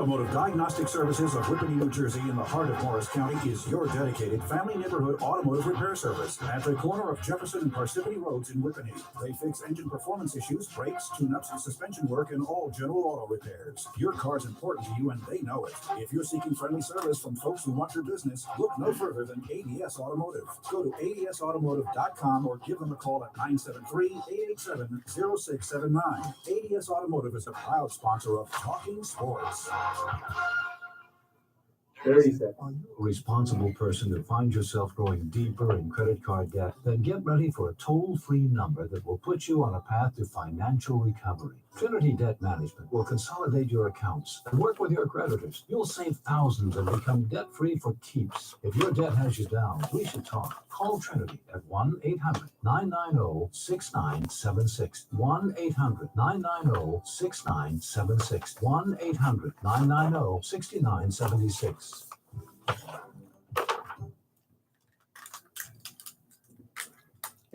Automotive Diagnostic Services of Whippany, New Jersey, in the heart of Morris County, is your dedicated family neighborhood automotive repair service at the corner of Jefferson and Parsippany Roads in Whippany. They fix engine performance issues, brakes, tune-ups, suspension work, and all general auto repairs. Your car's important to you, and they know it. If you're seeking friendly service from folks who want your business, look no further than ADS Automotive. Go to adsautomotive.com or give them a call at 973-887-0679. ADS Automotive is a proud sponsor of Talking Sports. 30 seconds. Are you a responsible person who finds yourself growing deeper in credit card debt? Then get ready for a toll-free number that will put you on a path to financial recovery. Trinity Debt Management will consolidate your accounts and work with your creditors. You'll save thousands and become debt-free for keeps. If your debt has you down, we should talk. Call Trinity at 1-800-990-6976. 1-800-990-6976. 1-800-990-6976.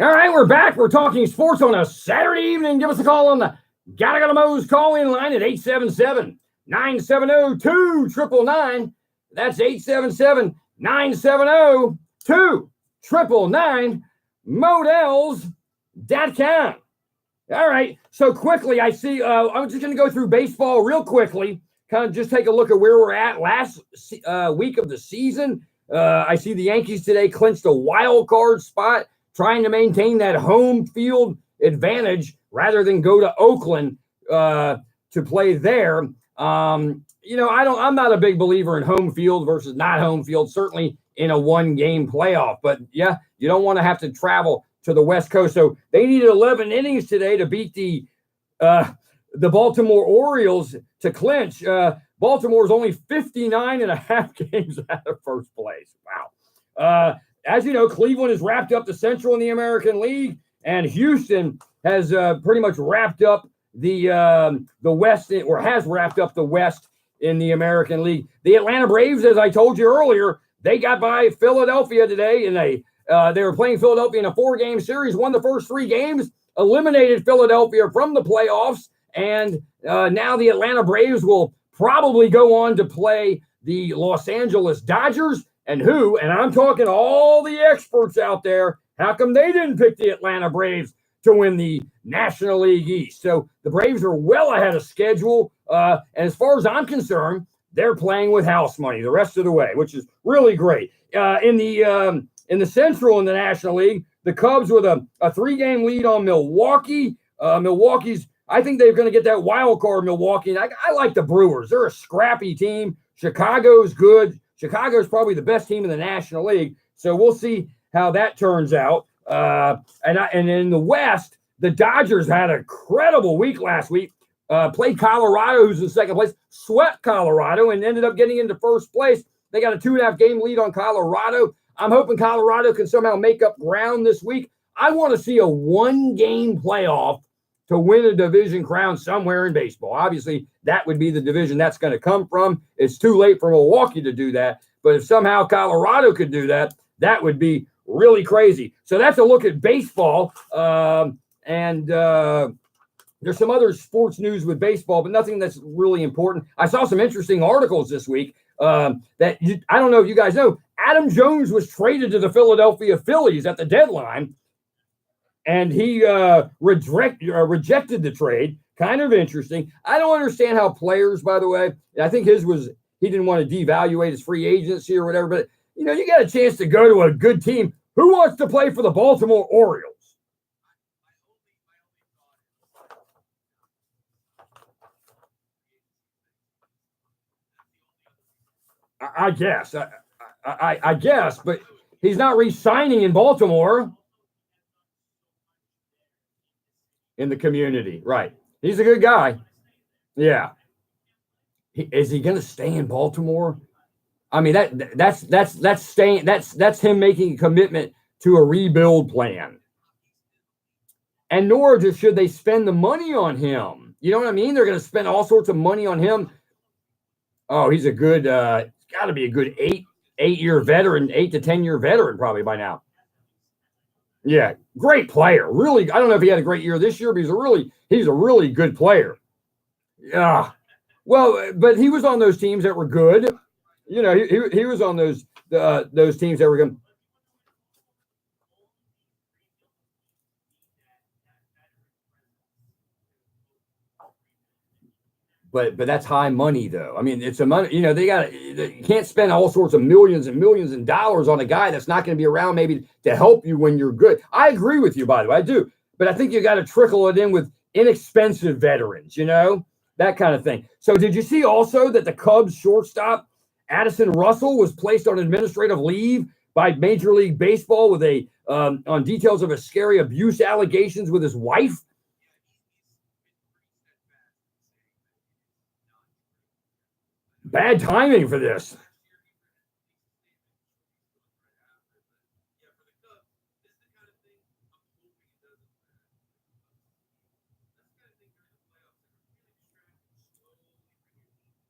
All right, we're back. We're talking sports on a Saturday evening. Give us a call on the Gotta Mo's call-in line at 877-970-2999. That's 877-970-2999. Models.com. All right, so quickly, I see, I'm just going to go through baseball real quickly, kind of just take a look at where we're at last week of the season. I see the Yankees today clinched a wild card spot, trying to maintain that home field advantage rather than go to Oakland to play there. I'm not a big believer in home field versus not home field, certainly in a one-game playoff. But yeah, you don't want to have to travel to the West Coast. So they needed 11 innings today to beat the Baltimore Orioles to clinch. Baltimore's only 59 and a half games out of first place. Wow. As you know, Cleveland has wrapped up the Central in the American League, and Houston has pretty much wrapped up the West, or has wrapped up the West in the American League. The Atlanta Braves, as I told you earlier, they got by Philadelphia today, and they were playing Philadelphia in a 4-game series, won the first 3 games, eliminated Philadelphia from the playoffs, and now the Atlanta Braves will probably go on to play the Los Angeles Dodgers. And I'm talking all the experts out there, how come they didn't pick the Atlanta Braves to win the National League East? So the Braves are well ahead of schedule. And as far as I'm concerned, they're playing with house money the rest of the way, which is really great. In the Central in the National League, the Cubs with a 3-game lead on Milwaukee. Milwaukee's, I think they're going to get that wild card, Milwaukee. I like the Brewers. They're a scrappy team. Chicago's good. Chicago's probably the best team in the National League. So we'll see how that turns out. And in the West, the Dodgers had a credible week last week. Played Colorado, who's in second place, swept Colorado, and ended up getting into first place. They got a 2.5-game lead on Colorado. I'm hoping Colorado can somehow make up ground this week. I want to see a 1-game playoff to win a division crown somewhere in baseball. Obviously, that would be the division that's going to come from. It's too late for Milwaukee to do that. But if somehow Colorado could do that, that would be really crazy. So that's a look at baseball. And there's some other sports news with baseball, but nothing that's really important. I saw some interesting articles this week I don't know if you guys know. Adam Jones was traded to the Philadelphia Phillies at the deadline, and he rejected the trade. Kind of interesting. I don't understand how players, by the way, I think his was he didn't want to devaluate his free agency or whatever, but you know, you got a chance to go to a good team. Who wants to play for the Baltimore Orioles? I guess. I guess, but he's not re-signing in Baltimore. In the community, right? He's a good guy. Yeah. Is he going to stay in Baltimore? I mean, that's staying. That's him making a commitment to a rebuild plan. And nor just should they spend the money on him. You know what I mean? They're going to spend all sorts of money on him. Oh, he's a good. Got to be a good 8-year veteran, 8 to 10 year veteran probably by now. Yeah, great player. Really, I don't know if he had a great year this year, but he's a really good player. Yeah. Well, but he was on those teams that were good. You know, he was on those teams that were good. But that's high money, though. I mean, it's a money. You know, you can't spend all sorts of millions and millions of dollars on a guy that's not going to be around maybe to help you when you're good. I agree with you, by the way, I do. But I think you got to trickle it in with inexpensive veterans. You know, that kind of thing. So, did you see also that the Cubs shortstop Addison Russell was placed on administrative leave by Major League Baseball with on details of a scary abuse allegations with his wife? Bad timing for this.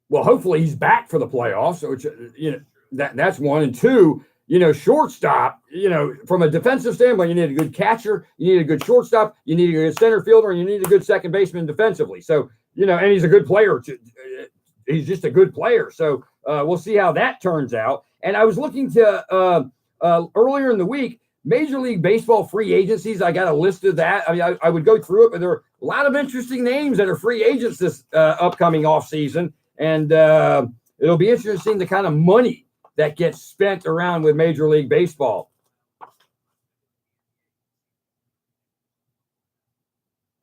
Well, hopefully he's back for the playoffs. So, you know, that's one. And two, you know, shortstop, you know, from a defensive standpoint, you need a good catcher, you need a good shortstop, you need a good center fielder, and you need a good second baseman defensively. So, you know, and he's a good player. He's just a good player. So we'll see how that turns out. And I was looking to earlier in the week, Major League Baseball free agencies. I got a list of that. I mean, I would go through it, but there are a lot of interesting names that are free agents this upcoming offseason. And it'll be interesting the kind of money that gets spent around with Major League Baseball.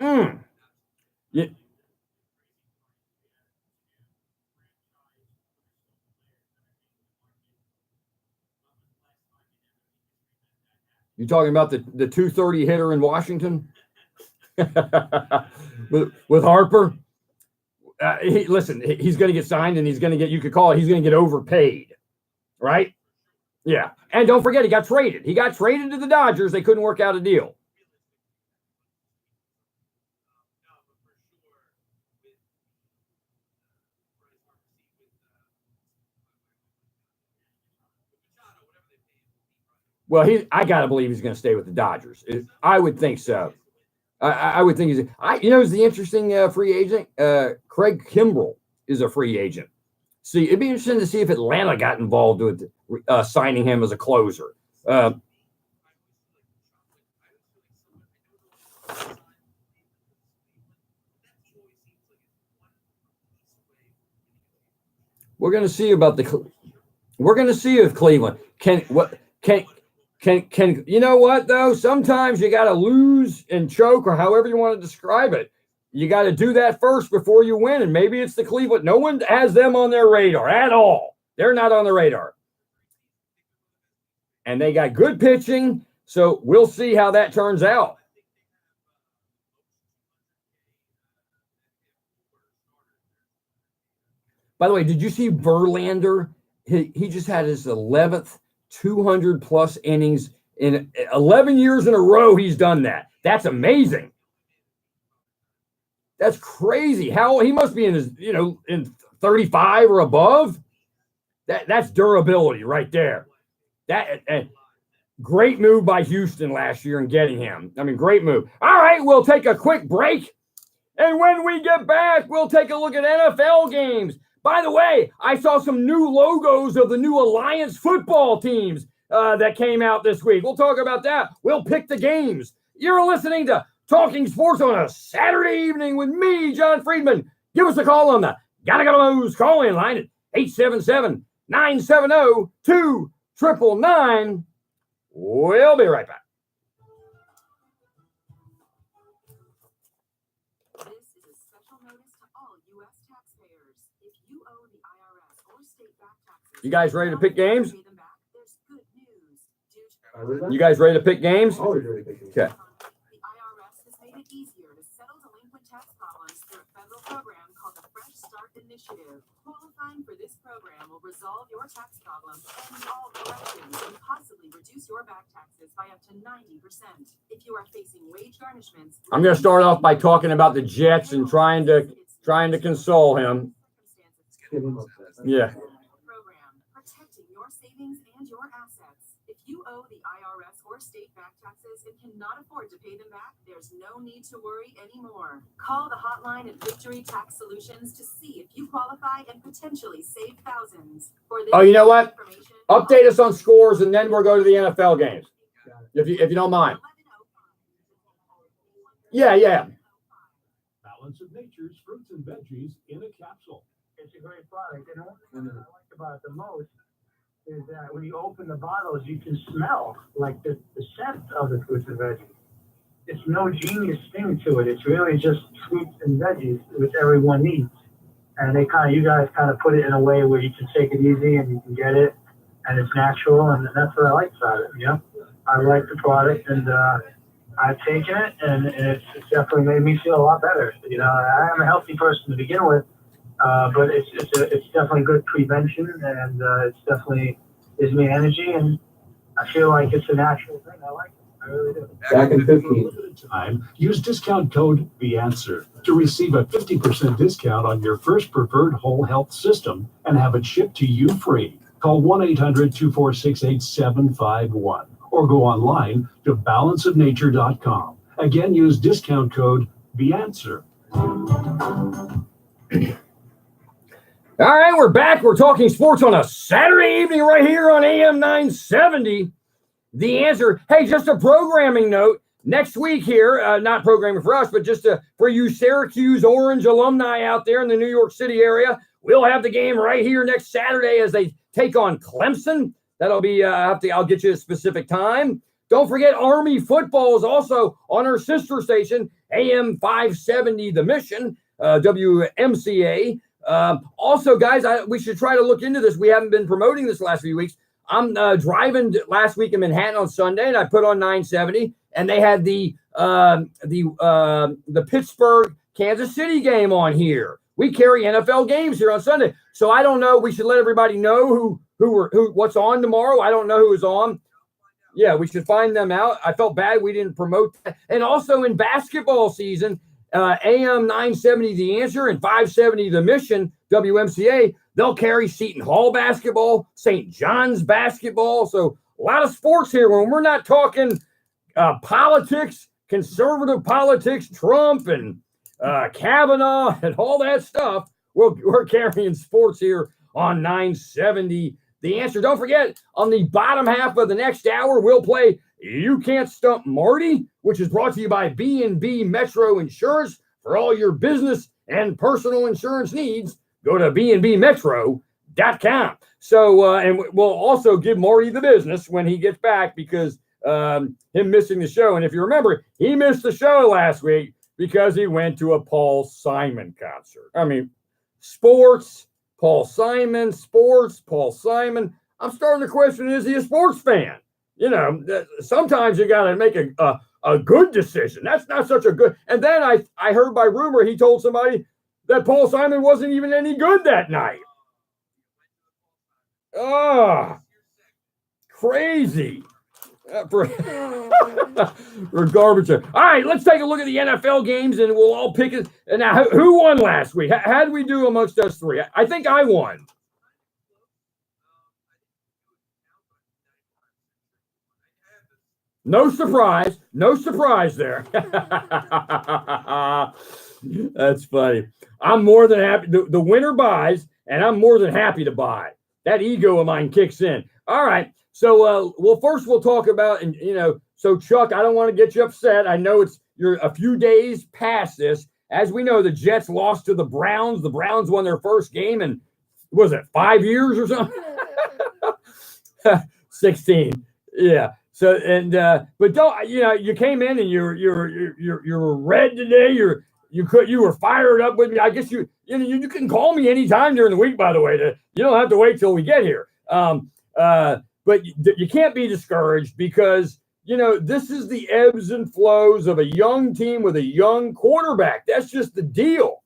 Yeah. You talking about the 230 hitter in Washington with Harper? Listen, he's going to get signed, and he's going to get, you could call it, he's going to get overpaid, right? Yeah. And don't forget, he got traded. He got traded to the Dodgers. They couldn't work out a deal. Well, I got to believe he's going to stay with the Dodgers. I would think so. I would think he's the interesting free agent. Craig Kimbrell is a free agent. See, it'd be interesting to see if Atlanta got involved with signing him as a closer. We're going to see about we're going to see if Cleveland can you know what, though? Sometimes you got to lose and choke, or however you want to describe it. You got to do that first before you win. And maybe it's the Cleveland. No one has them on their radar at all. They're not on the radar. And they got good pitching. So we'll see how that turns out. By the way, did you see Verlander? He just had his 11th 200 plus innings in 11 years in a row. He's done that. That's amazing. That's crazy. How he must be in his, in 35 or above. That's durability right there. Great move by Houston last year in getting him. I mean, great move. All right, we'll take a quick break. And when we get back, we'll take a look at NFL games. By the way, I saw some new logos of the new Alliance football teams that came out this week. We'll talk about that. We'll pick the games. You're listening to Talking Sports on a Saturday evening with me, John Friedman. Give us a call on the Gotta Go Moves call-in line at 877-970-2999. We'll be right back. You guys ready to pick games? You guys ready to pick games? Okay. The IRS has made it easier to settle delinquent tax problems through a federal program called the Fresh Start Initiative. Qualifying for this program will resolve your tax problem, end all collections, and possibly reduce your back taxes by up to 90%. If you are facing wage garnishments, I'm going to start off by talking about the Jets and trying to console him. Yeah. Protecting your savings and your assets. If you owe the IRS or state back taxes and cannot afford to pay them back, there's no need to worry anymore. Call the hotline at Victory Tax Solutions to see if you qualify and potentially save thousands. For this You know what? Update us on scores, and then we'll go to the NFL games, if you don't mind. Yeah. Balance of Nature's fruits and veggies in a capsule. It's a great product. And what I like about it the most is that when you open the bottles, you can smell like the scent of the fruits and veggies. It's no genius thing to it. It's really just fruits and veggies, which everyone needs. And you guys kind of put it in a way where you can take it easy and you can get it, and it's natural, and that's what I like about it. I like the product, and I've taken it, and it's definitely made me feel a lot better. I am a healthy person to begin with, but it's definitely good prevention, and it's definitely gives me energy, and I feel like it's a natural thing. I like it. I really do. Back in 15. Time, use discount code THEANSWER to receive a 50% discount on your first preferred whole health system and have it shipped to you free. Call 1-800-246-8751 or go online to balanceofnature.com. Again, use discount code THEANSWER. All right, we're back. We're talking sports on a Saturday evening right here on AM 970. The Answer. Hey, just a programming note. Next week here, not programming for us, but just for you Syracuse Orange alumni out there in the New York City area, we'll have the game right here next Saturday as they take on Clemson. That'll be, I'll get you a specific time. Don't forget Army football is also on our sister station, AM 570, The Mission, WMCA. Also, guys, we should try to look into this. We haven't been promoting this the last few weeks. I'm driving last week in Manhattan on Sunday, and I put on 970, and they had the Pittsburgh Kansas City game on here. We carry NFL games here on Sunday, so I don't know. We should let everybody know what's on tomorrow. I don't know who is on. Yeah, we should find them out. I felt bad we didn't promote that. And also in basketball season, AM 970 The Answer and 570 The Mission, WMCA, they'll carry Seton Hall basketball, St. John's basketball. So a lot of sports here. When we're not talking politics, conservative politics, Trump and Kavanaugh and all that stuff, we're carrying sports here on 970 The Answer. Don't forget, on the bottom half of the next hour, we'll play You Can't Stump Marty, which is brought to you by B&B Metro Insurance. For all your business and personal insurance needs, go to bnbmetro.com. So, and we'll also give Marty the business when he gets back because him missing the show. And if you remember, he missed the show last week because he went to a Paul Simon concert. I mean, sports, Paul Simon, sports, Paul Simon. I'm starting to question, is he a sports fan? Sometimes you got to make a good decision. That's not such a good. And then I heard by rumor he told somebody that Paul Simon wasn't even any good that night. Oh, crazy. For garbage. All right, let's take a look at the NFL games and we'll all pick it. And now, who won last week? How did we do amongst us three? I think I won. No surprise. No surprise there. That's funny. I'm more than happy. The winner buys, and I'm more than happy to buy. That ego of mine kicks in. All right. So, first we'll talk about, and so Chuck, I don't want to get you upset. I know you're a few days past this. As we know, the Jets lost to the Browns. The Browns won their first game in, was it 5 years or something? 16. Yeah. So, but don't, you came in and you're red today. You were fired up with me. I guess you can call me anytime during the week, by the way. You don't have to wait till we get here. But you can't be discouraged because, this is the ebbs and flows of a young team with a young quarterback. That's just the deal.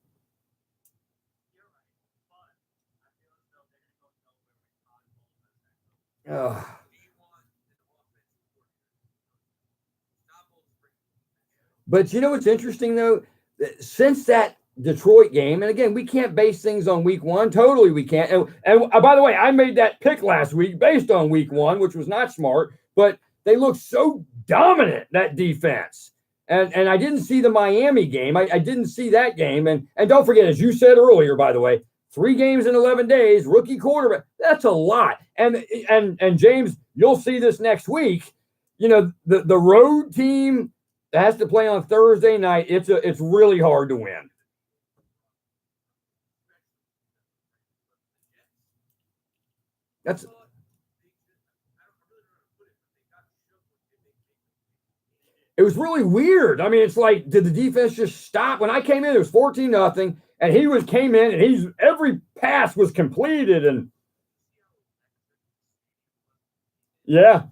But what's interesting, though? Since that Detroit game. And again, we can't base things on week one. Totally, we can't. And by the way, I made that pick last week based on week one, which was not smart, but they looked so dominant, that defense. And I didn't see the Miami game. I didn't see that game. And don't forget, as you said earlier, by the way, 3 games in 11 days, rookie quarterback, that's a lot. And James, you'll see this next week. You know, the road team that has to play on Thursday night, it's really hard to win. It was really weird. I mean, it's like, did the defense just stop? When I came in, it was 14-0, and he came in, and every pass was completed, and yeah.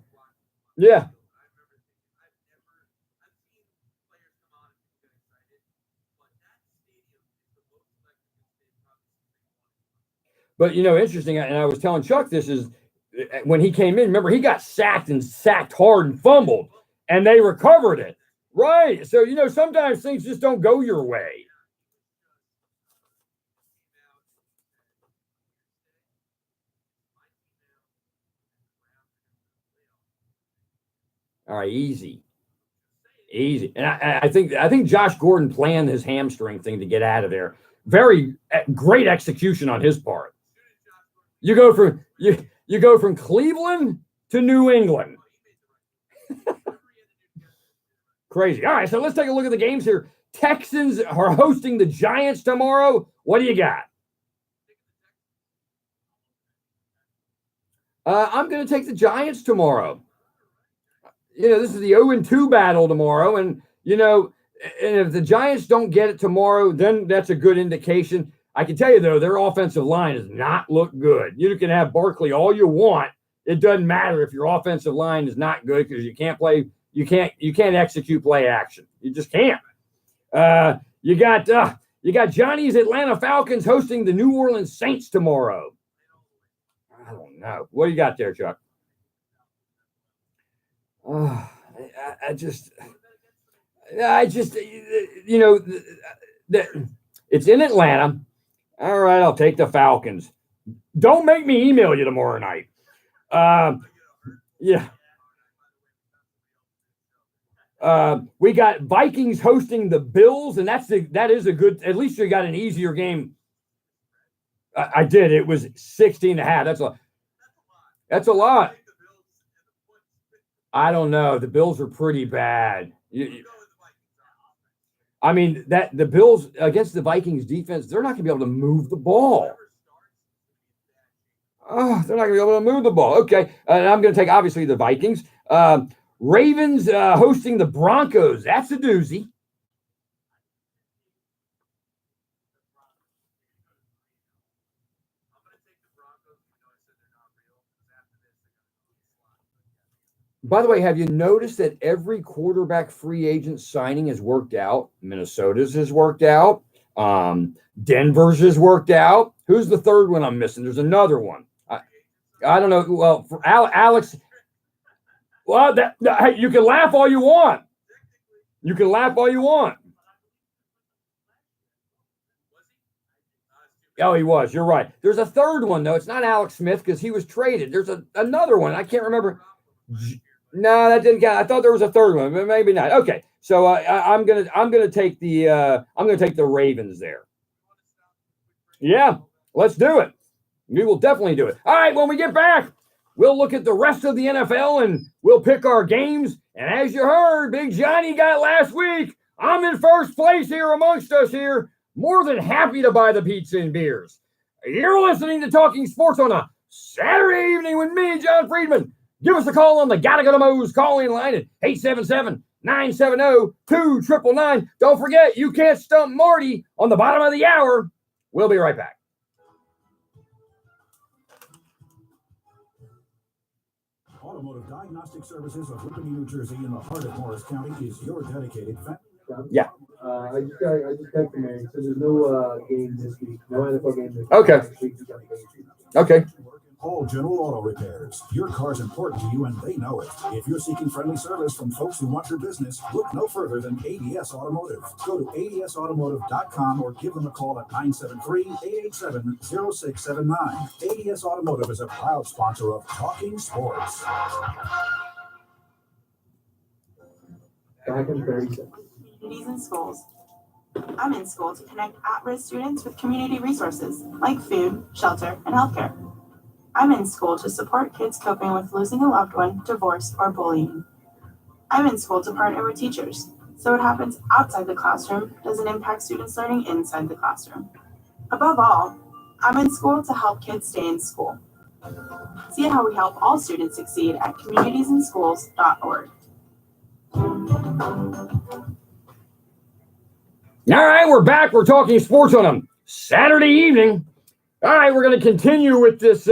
But, interesting, and I was telling Chuck this is when he came in, remember, he got sacked hard and fumbled, and they recovered it. Right. So, sometimes things just don't go your way. All right, easy. And I think Josh Gordon planned his hamstring thing to get out of there. Very great execution on his part. You go from Cleveland to New England. Crazy. All right, so let's take a look at the games here. Texans are hosting the Giants tomorrow. What do you got? I'm going to take the Giants tomorrow. This is the 0-2 battle tomorrow, and and if the Giants don't get it tomorrow, then that's a good indication. I can tell you though, their offensive line does not look good. You can have Barkley all you want; it doesn't matter if your offensive line is not good because you can't play. You can't execute play action. You just can't. You got Johnny's Atlanta Falcons hosting the New Orleans Saints tomorrow. I don't know. What do you got there, Chuck? I just, it's in Atlanta. All right, I'll take the Falcons. Don't make me email you tomorrow night. Yeah. We got Vikings hosting the Bills, and that is a good. At least you got an easier game. I did. It was 16.5. That's a lot. I don't know. The Bills are pretty bad. I mean, that the Bills against the Vikings defense, they're not going to be able to move the ball. Oh, they're not going to be able to move the ball. Okay, and I'm going to take obviously the Vikings. Ravens hosting the Broncos. That's a doozy. By the way, have you noticed that every quarterback free agent signing has worked out? Minnesota's has worked out. Denver's has worked out. Who's the third one I'm missing? There's another one. I don't know. Well, for Alex, well, hey, you can laugh all you want. You can laugh all you want. Oh, he was. You're right. There's a third one, though. It's not Alex Smith because he was traded. There's another one. I can't remember. No, that didn't count. I thought there was a third one, but maybe not. Okay, so I'm gonna take the Ravens there. Yeah, let's do it. We will definitely do it. All right, when we get back, we'll look at the rest of the NFL and we'll pick our games. And as you heard, Big Johnny got last week. I'm in first place here amongst us here. More than happy to buy the pizza and beers. You're listening to Talking Sports on a Saturday evening with me, John Friedman. Give us a call on the Gotta Go to Moe's call-in line at 877-970-2999. Don't forget, you can't stump Marty on the bottom of the hour. We'll be right back. Automotive Diagnostic Services of Whippany, New Jersey, in the heart of Morris County, is your dedicated family. Yeah. I just texted me. So there's no game this week. No NFL game this week. Okay. Okay. Paul General Auto Repairs. Your car's important to you and they know it. If you're seeking friendly service from folks who want your business, look no further than ADS Automotive. Go to adsautomotive.com or give them a call at 973-887-0679. ADS Automotive is a proud sponsor of Talking Sports. Back in 30 seconds. Communities and schools. I'm in school to connect at-risk students with community resources like food, shelter, and healthcare. I'm in school to support kids coping with losing a loved one, divorce, or bullying. I'm in school to partner with teachers, so what happens outside the classroom doesn't impact students learning inside the classroom. Above all, I'm in school to help kids stay in school. See how we help all students succeed at communitiesandschools.org. All right, we're back. We're talking sports on a Saturday evening. All right, we're going to continue with this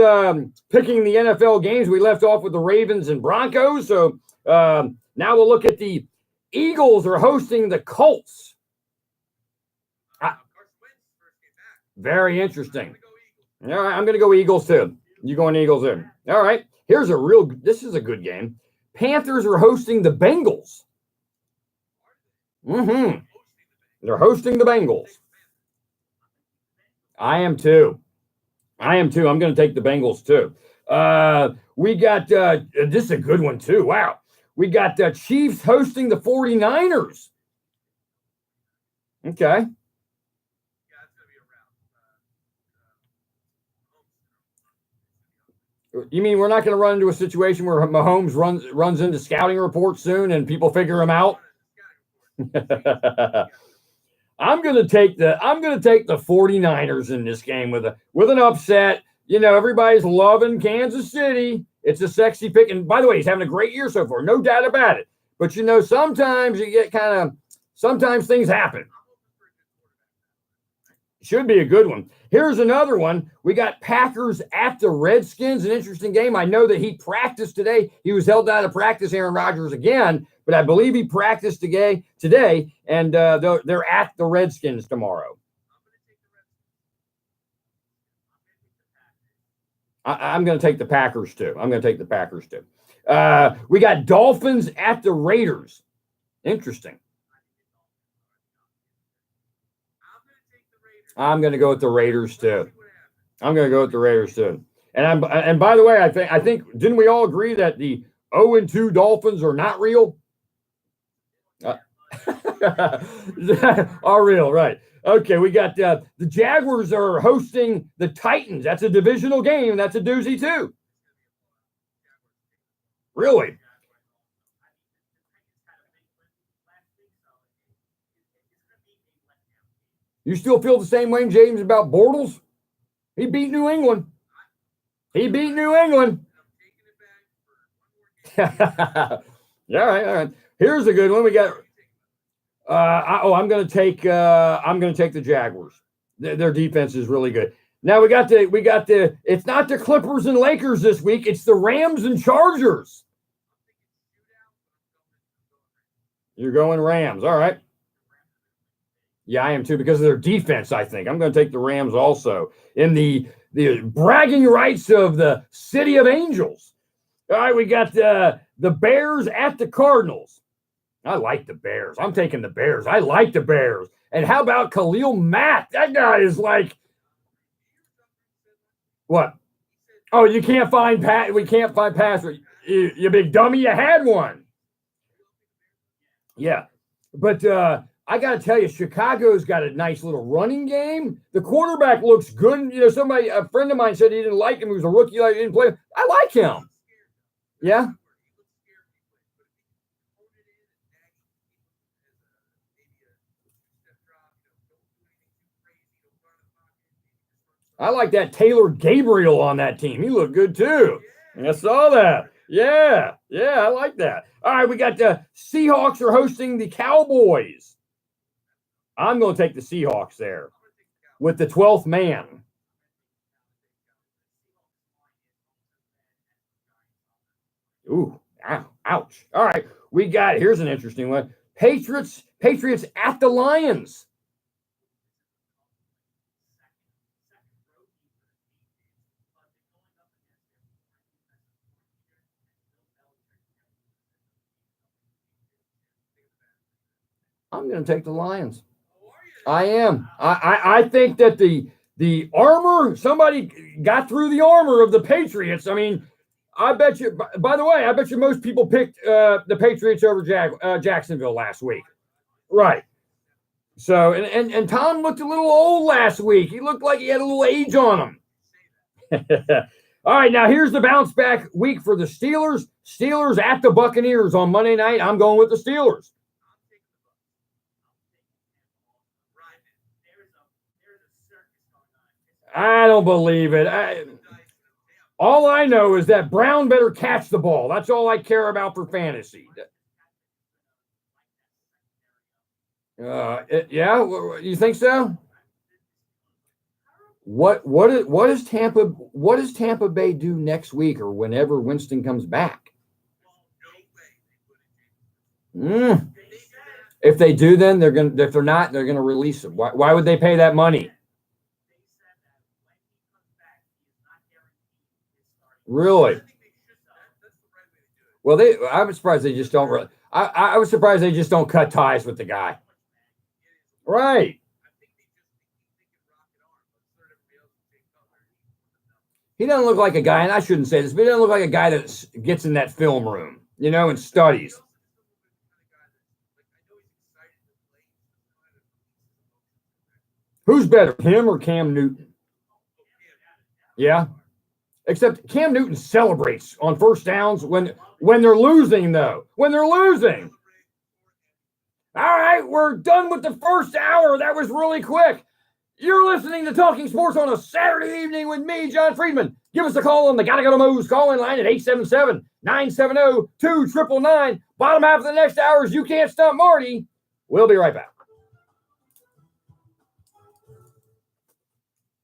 picking the NFL games. We left off with the Ravens and Broncos. So now we'll look at the Eagles are hosting the Colts. Very interesting. All right, I'm going to go Eagles too. You going Eagles in. All right, this is a good game. Panthers are hosting the Bengals. They're hosting the Bengals. I am too. I'm going to take the Bengals too. We got, this is a good one too. Wow. We got the Chiefs hosting the 49ers. Okay. You mean we're not going to run into a situation where Mahomes runs into scouting reports soon and people figure him out? I'm going to take the 49ers in this game with an upset. You know, everybody's loving Kansas City. It's a sexy pick. And by the way, he's having a great year so far. No doubt about it. But you know, sometimes sometimes things happen. Should be a good one. Here's another one. We got Packers at the Redskins, an interesting game. I know that he practiced today. He was held out of practice, Aaron Rodgers again, but I believe he practiced today, and they're at the Redskins tomorrow. I'm going to take the Packers too. We got Dolphins at the Raiders. Interesting. I'm going to go with the Raiders too. And by the way, I think didn't we all agree that the 0-2 Dolphins are not real? Are real, right? Okay, we got the Jaguars are hosting the Titans. That's a divisional game. That's a doozy too. Really? You still feel the same way, James, about Bortles? He beat New England. All right. Here's a good one. We got. I'm going to take the Jaguars. Their defense is really good. Now we got the. It's not the Clippers and Lakers this week. It's the Rams and Chargers. You're going Rams. All right. Yeah, I am too, because of their defense, I think. I'm going to take the Rams also in the bragging rights of the City of Angels. All right, we got the Bears at the Cardinals. I like the Bears. I'm taking the Bears. I like the Bears. And how about Khalil Mack? That guy is like, what? Oh, you can't find Pat. We can't find passer. You big dummy. You had one. Yeah, but I got to tell you, Chicago's got a nice little running game. The quarterback looks good. You know, a friend of mine said he didn't like him. He was a rookie. He didn't play. I like him. Yeah. I like that Taylor Gabriel on that team. He looked good too. I saw that. Yeah, I like that. All right, we got the Seahawks are hosting the Cowboys. I'm going to take the Seahawks there with the 12th man. Ooh, ouch. All right, here's an interesting one. Patriots at the Lions. I'm going to take the Lions. I am. I think that the armor, somebody got through the armor of the Patriots. I mean, I bet you, by the way, I bet you most people picked the Patriots over Jacksonville last week. Right. So, and Tom looked a little old last week. He looked like he had a little age on him. All right, now here's the bounce back week for the Steelers. Steelers at the Buccaneers on Monday night. I'm going with the Steelers. I don't believe it. All I know is that Brown better catch the ball. That's all I care about for fantasy. Yeah, you think so? What does Tampa Bay do next week or whenever Winston comes back? If they do, then they're gonna. If they're not, they're gonna release him. Why would they pay that money? Really? Well, I was surprised they just don't. I was surprised they just don't cut ties with the guy. Right. He doesn't look like a guy, and I shouldn't say this, but he doesn't look like a guy that gets in that film room, and studies. Who's better, him or Cam Newton? Yeah. Except Cam Newton celebrates on first downs when they're losing, though. When they're losing. All right, we're done with the first hour. That was really quick. You're listening to Talking Sports on a Saturday evening with me, John Friedman. Give us a call on the Gotta Go to Moe's call-in line at 877-970-2999. Bottom half of the next hour is You Can't Stump Marty. We'll be right back.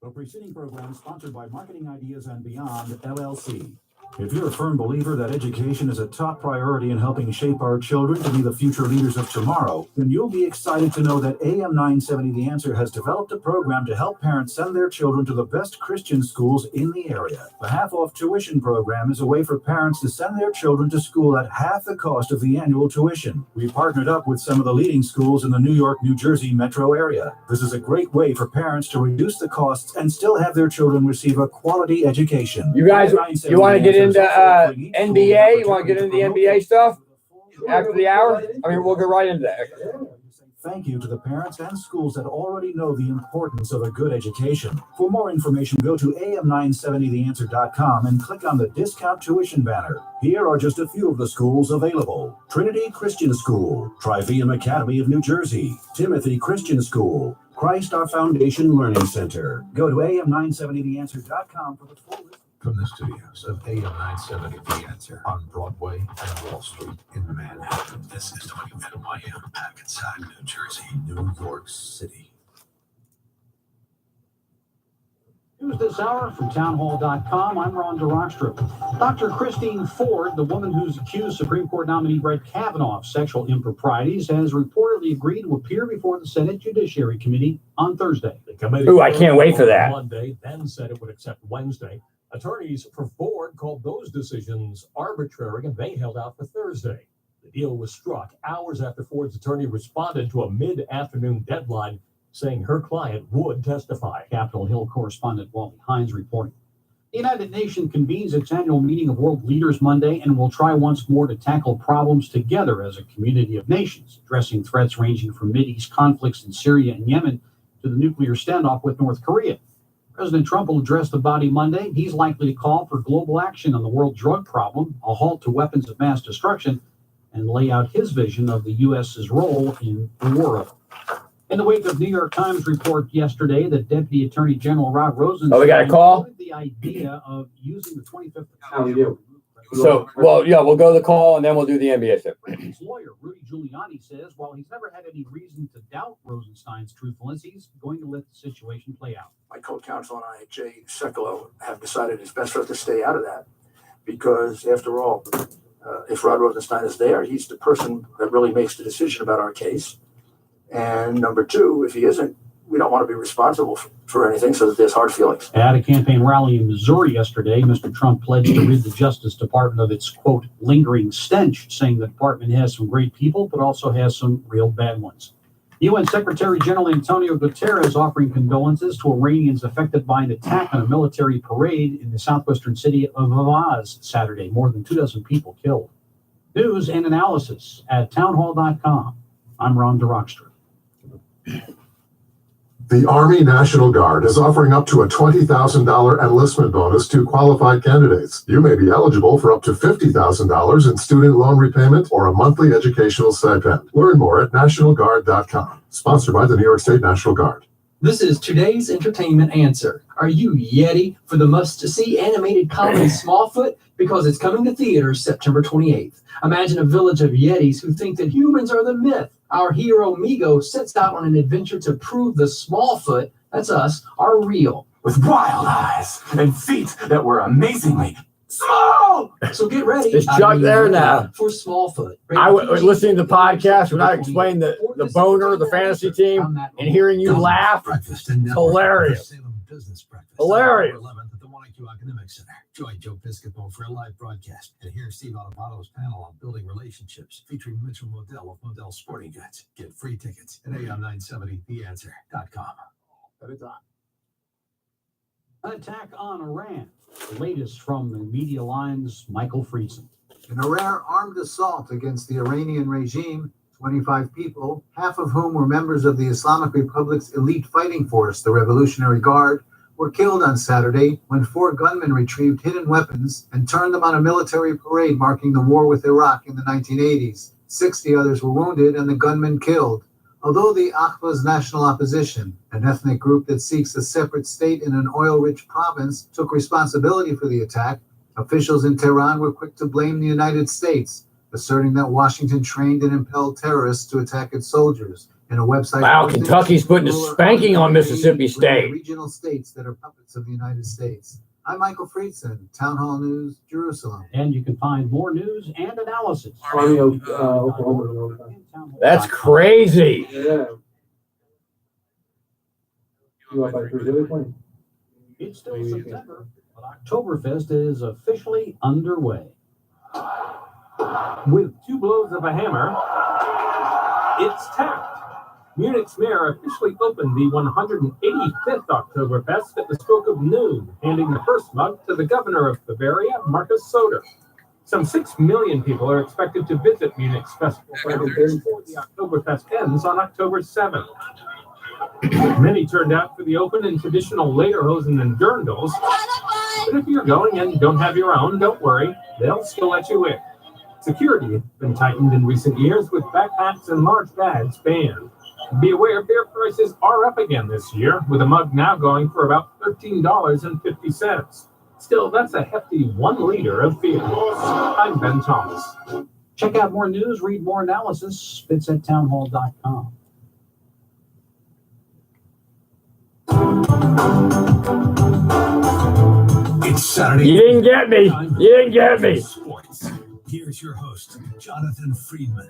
The preceding program is sponsored by Marketing Ideas and Beyond, LLC. If you're a firm believer that education is a top priority in helping shape our children to be the future leaders of tomorrow, then you'll be excited to know that AM 970 The Answer has developed a program to help parents send their children to the best Christian schools in the area. The half-off tuition program is a way for parents to send their children to school at half the cost of the annual tuition. We partnered up with some of the leading schools in the New York, New Jersey metro area. This is a great way for parents to reduce the costs and still have their children receive a quality education. You guys, you want to get into NBA? You want to get into the NBA stuff after the hour? I mean, we'll go right into that. Thank you to the parents and schools that already know the importance of a good education. For more information, go to am970theanswer.com and click on the discount tuition banner. Here are just a few of the schools available: Trinity Christian School, Trivium Academy of New Jersey, Timothy Christian School, Christ Our Foundation Learning Center. Go to am970theanswer.com for the full list. From the studios of AM 970 The Answer on Broadway and Wall Street in Manhattan, this is WNYM Hackensack, New Jersey, New York City. News this hour from townhall.com. I'm Ron DeRockstrup. Dr. Christine Ford, the woman who's accused Supreme Court nominee Brett Kavanaugh of sexual improprieties, has reportedly agreed to appear before the Senate Judiciary Committee on Thursday. The committee Ooh, I can't wait for that. Monday, then said it would accept Wednesday. Attorneys for Ford called those decisions arbitrary, and they held out for Thursday. The deal was struck hours after Ford's attorney responded to a mid-afternoon deadline saying her client would testify. Capitol Hill correspondent Wally Hines reporting. The United Nations convenes its annual meeting of world leaders Monday and will try once more to tackle problems together as a community of nations, addressing threats ranging from Mideast conflicts in Syria and Yemen to the nuclear standoff with North Korea. President Trump will address the body Monday. He's likely to call for global action on the world drug problem, a halt to weapons of mass destruction, and lay out his vision of the U.S.'s role in the war. In the wake of New York Times report yesterday that Deputy Attorney General Rod Rosenstein we got a call? The idea of using the 25th. How we do? So, well, yeah, we'll go to the call and then we'll do the NBA stuff. His lawyer, Rudy Giuliani, says while he's never had any reason to doubt Rosenstein's truthfulness, he's going to let the situation play out. My co-counsel and I, Jay Sekulow, have decided it's best for us to stay out of that because, after all, if Rod Rosenstein is there, he's the person that really makes the decision about our case. And number two, if he isn't, we don't want to be responsible for anything so that there's hard feelings. At a campaign rally in Missouri yesterday, Mr. Trump pledged to rid the Justice Department of its, quote, lingering stench, saying the department has some great people, but also has some real bad ones. UN Secretary General Antonio Guterres offering condolences to Iranians affected by an attack on a military parade in the southwestern city of Avaz Saturday. More than 24 people killed. News and analysis at townhall.com. I'm Ron DeRockstra. The Army National Guard is offering up to a $20,000 enlistment bonus to qualified candidates. You may be eligible for up to $50,000 in student loan repayment or a monthly educational stipend. Learn more at nationalguard.com. Sponsored by the New York State National Guard. This is today's entertainment answer. Are you Yeti for the must-see animated comedy Smallfoot? Because it's coming to theaters September 28th. Imagine a village of Yetis who think that humans are the myth. Our hero Migo sets out on an adventure to prove the Smallfoot, that's us, are real. With wild eyes and feet that were amazingly small. So get ready. Is Chuck there now? For Smallfoot. I was listening to the podcast when I explained the boner, the fantasy team, and hearing you laugh. Hilarious. Hilarious. At the YQ Academic Center. Join Joe Piscopo for a live broadcast and hear Steve Autobato's panel on building relationships featuring Mitchell Modell of Modell Sporting Goods. Get free tickets at am970theanswer.com. An attack on Iran. The latest from the Media Line's Michael Friedman. In a rare armed assault against the Iranian regime, 25 people, half of whom were members of the Islamic Republic's elite fighting force, the Revolutionary Guard, were killed on Saturday when 4 gunmen retrieved hidden weapons and turned them on a military parade marking the war with Iraq in the 1980s. 60 others were wounded and the gunmen killed. Although the Akhvaz National Opposition, an ethnic group that seeks a separate state in an oil-rich province, took responsibility for the attack, officials in Tehran were quick to blame the United States, asserting that Washington trained and impelled terrorists to attack its soldiers. In a website, wow, Kentucky's putting a spanking on Mississippi State. Regional states that are puppets of the United States. I'm Michael Friedman, Town Hall News, Jerusalem. And you can find more news and analysis. That's crazy. Yeah. It's still September, but Oktoberfest is officially underway. With 2 blows of a hammer, it's tapped. Munich's mayor officially opened the 185th Oktoberfest at the stroke of noon, handing the first mug to the governor of Bavaria, Markus Söder. Some 6 million people are expected to visit Munich's festival grounds before the Oktoberfest ends on October 7th. Many turned out for the open in traditional lederhosen and dirndls, but if you're going and don't have your own, don't worry, they'll still let you in. Security has been tightened in recent years with backpacks and large bags banned. Be aware beer prices are up again this year, with a mug now going for about $13.50. Still, that's a hefty 1 liter of beer. I'm Ben Thomas. Check out more news, read more analysis. It's at townhall.com. It's Saturday. You didn't get me. You didn't get me. Sports. Here's your host, Jonathan Friedman.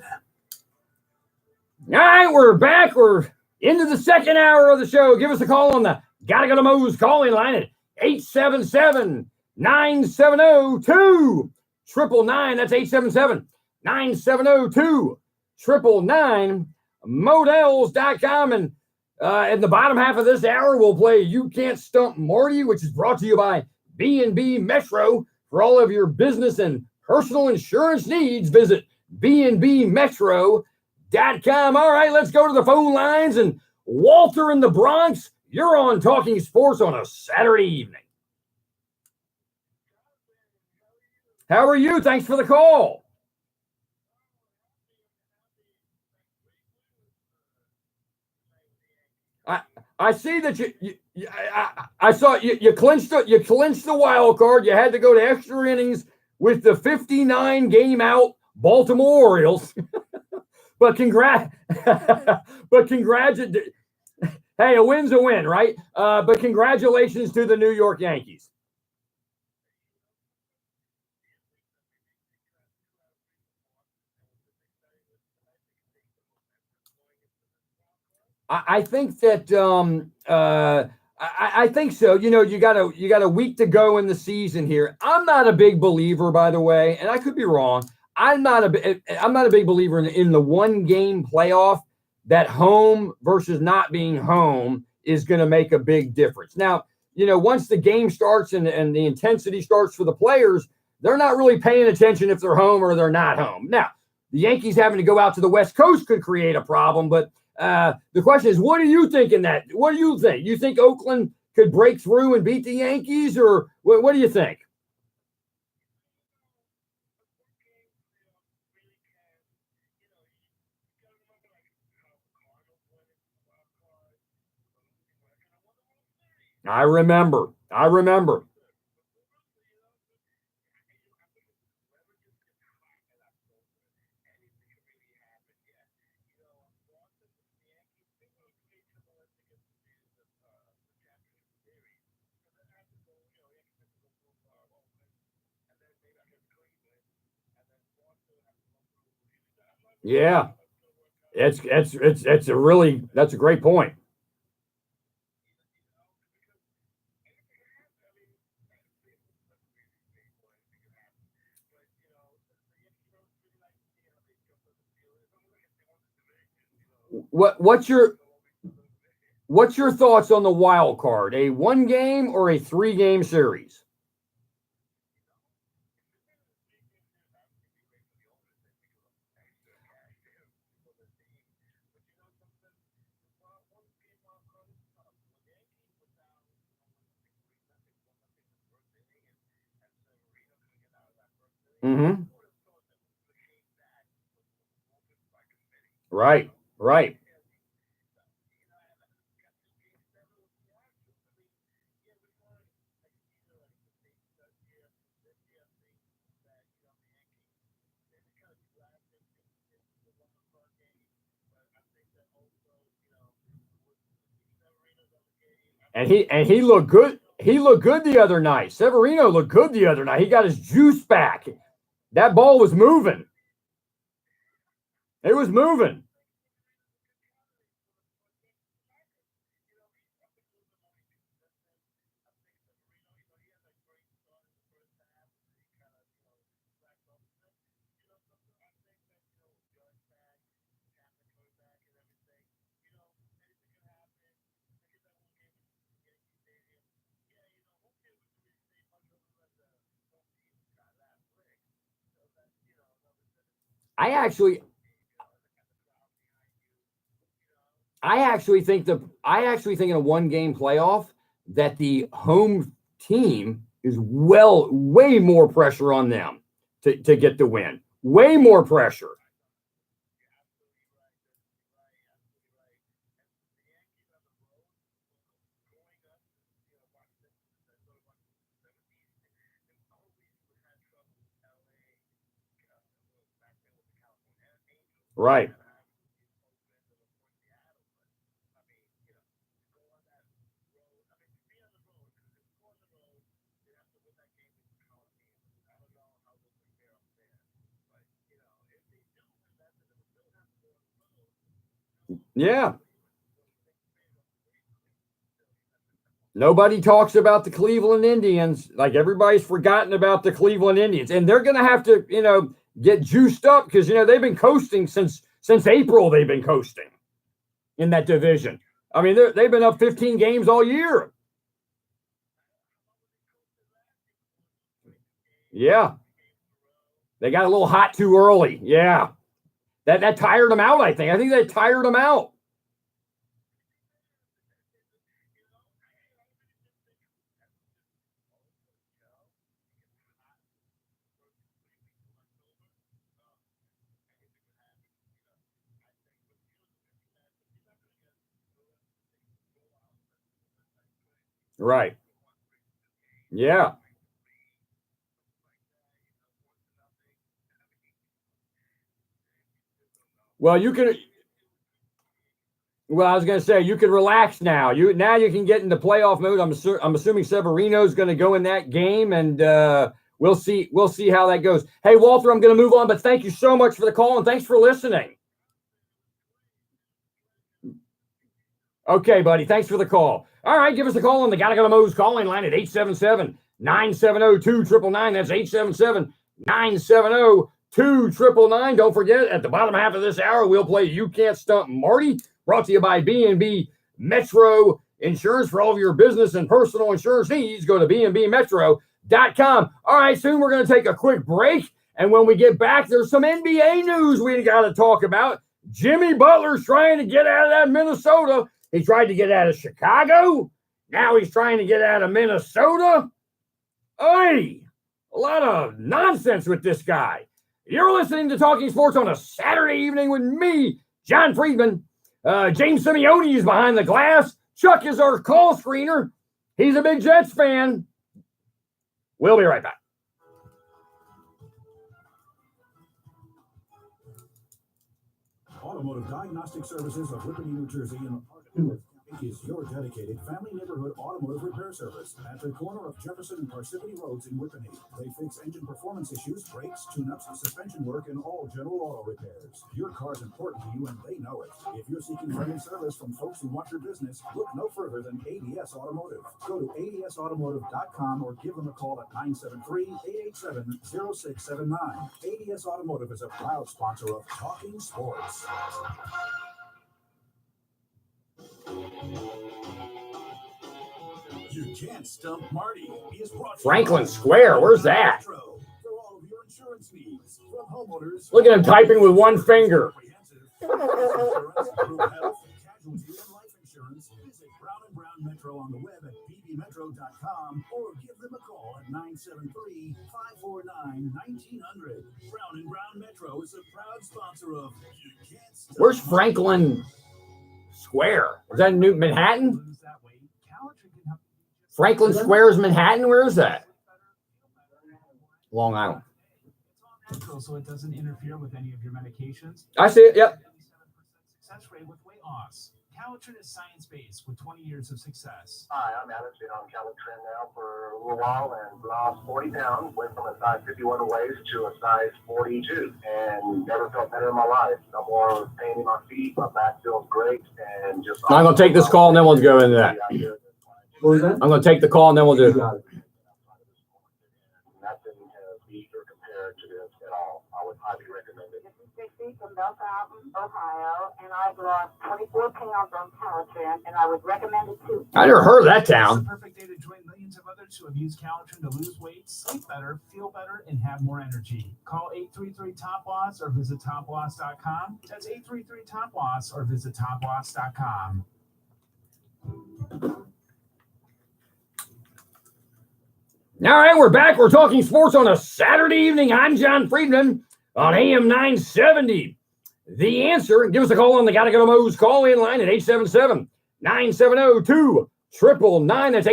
All right, we're back. We're into the second hour of the show. Give us a call on the Gotta Go to Moe's calling line at 877-970-2999. That's 877-970-2999. Models.com. And in the bottom half of this hour, we'll play You Can't Stump Marty, which is brought to you by B&B Metro. For all of your business and personal insurance needs, visit bnbmetro.com. All right, let's go to the phone lines. And Walter in the Bronx, you're on Talking Sports on a Saturday evening. How are you? Thanks for the call. I see that I saw you clinched the wild card. You had to go to extra innings with the 59 game out Baltimore Orioles. But hey, a win's a win, right? But congratulations to the New York Yankees. I think that I think so. You know, you got a week to go in the season here. I'm not a big believer, by the way, and I could be wrong. I'm not a big believer in the 1 game playoff that home versus not being home is going to make a big difference. Now, once the game starts and the intensity starts for the players, they're not really paying attention if they're home or they're not home. Now, the Yankees having to go out to the West Coast could create a problem, but the question is, what do you think in that? What do you think? You think Oakland could break through and beat the Yankees, or what do you think? I remember. Yeah, that's a great point. What's your thoughts on the wild card? A 1-game or a 3-game series? Mm-hmm. Right. And he looked good. He looked good the other night. Severino looked good the other night. He got his juice back. That ball was moving. It was moving. I actually think in a 1-game playoff that the home team is way more pressure on them to get the win. Way more pressure. Right. Yeah. Nobody talks about the Cleveland Indians. Like, everybody's forgotten about the Cleveland Indians, and they're going to have to, get juiced up because they've been coasting since April. They've been coasting in that division. I mean, they've been up 15 games all year. Yeah, they got a little hot too early. Yeah, that tired them out. I think they tired them out. Right. Yeah. Well, you can. Well, I was going to say you can relax now. You can get into playoff mode. I'm assuming Severino's going to go in that game, and we'll see how that goes. Hey, Walter, I'm going to move on, but thank you so much for the call and thanks for listening. Okay, buddy. Thanks for the call. All right, give us a call on the Gotta Go to Moe's calling line at 877-970-2999. That's 877-970-2999. 299. Don't forget, at the bottom half of this hour, we'll play You Can't Stump Marty, brought to you by B&B Metro Insurance. For all of your business and personal insurance needs, go to bnbmetro.com. All right, soon we're going to take a quick break. And when we get back, there's some NBA news we got to talk about. Jimmy Butler's trying to get out of that Minnesota. He tried to get out of Chicago. Now he's trying to get out of Minnesota. Hey, a lot of nonsense with this guy. You're listening to Talking Sports on a Saturday evening with me, John Friedman. James Simeone is behind the glass. Chuck is our call screener. He's a big Jets fan. We'll be right back. Automotive Diagnostic Services of Liberty, New Jersey, and partnership is your dedicated family neighborhood automotive repair service at the corner of Jefferson and Parsippany Roads in Whippany. They fix engine performance issues, brakes, tune-ups, suspension work, and all general auto repairs. Your car's important to you, and they know it. If you're seeking friendly service from folks who want your business, look no further than ADS Automotive. Go to adsautomotive.com or give them a call at 973-887-0679. ADS Automotive is a proud sponsor of Talking Sports. You Can't Stump Marty is brought to Franklin Square, where's that? For all of your insurance needs, from homeowners. Look at him typing with one finger. Group health, casualty, and life insurance. Visit Brown & Brown Metro on the web at bbmetro.com or give them a call at 973-549-1900. Brown & Brown Metro is a proud sponsor of You Can't Stump. Where's Franklin Square? Is that New Manhattan? Franklin Square is Manhattan? Where is that? Long Island. So it doesn't interfere with any of your medications. I see it, yep. Success rate with weight loss. Calitrin is science-based with 20 years of success. Hi, I'm Alex. Been on Calitrin now for a little while and lost 40 pounds. Went from a size 51 waist to a size 42 and never felt better in my life. No more pain in my feet. My back feels great. And just. I'm going to take this call and then we'll go into that. I'm going to take the call and then we'll do it. Nothing beat or compared to this at all. I would highly recommend it. This is Dixie from Belfast, Ohio, and I've lost 24 pounds on Calitrin, and I would recommend it too. I never heard of that town. It's the perfect day to join millions of others who have used Calitrin to lose weight, sleep better, feel better, and have more energy. Call 833-TOP-LOSS or visit toploss.com. That's 833-TOP-LOSS or visit toploss.com. All right, we're back. We're talking sports on a Saturday evening. I'm John Friedman on AM 970. The Answer. Give us a call on the Gotta Go to Mo's call-in line at 877-970-2999. That's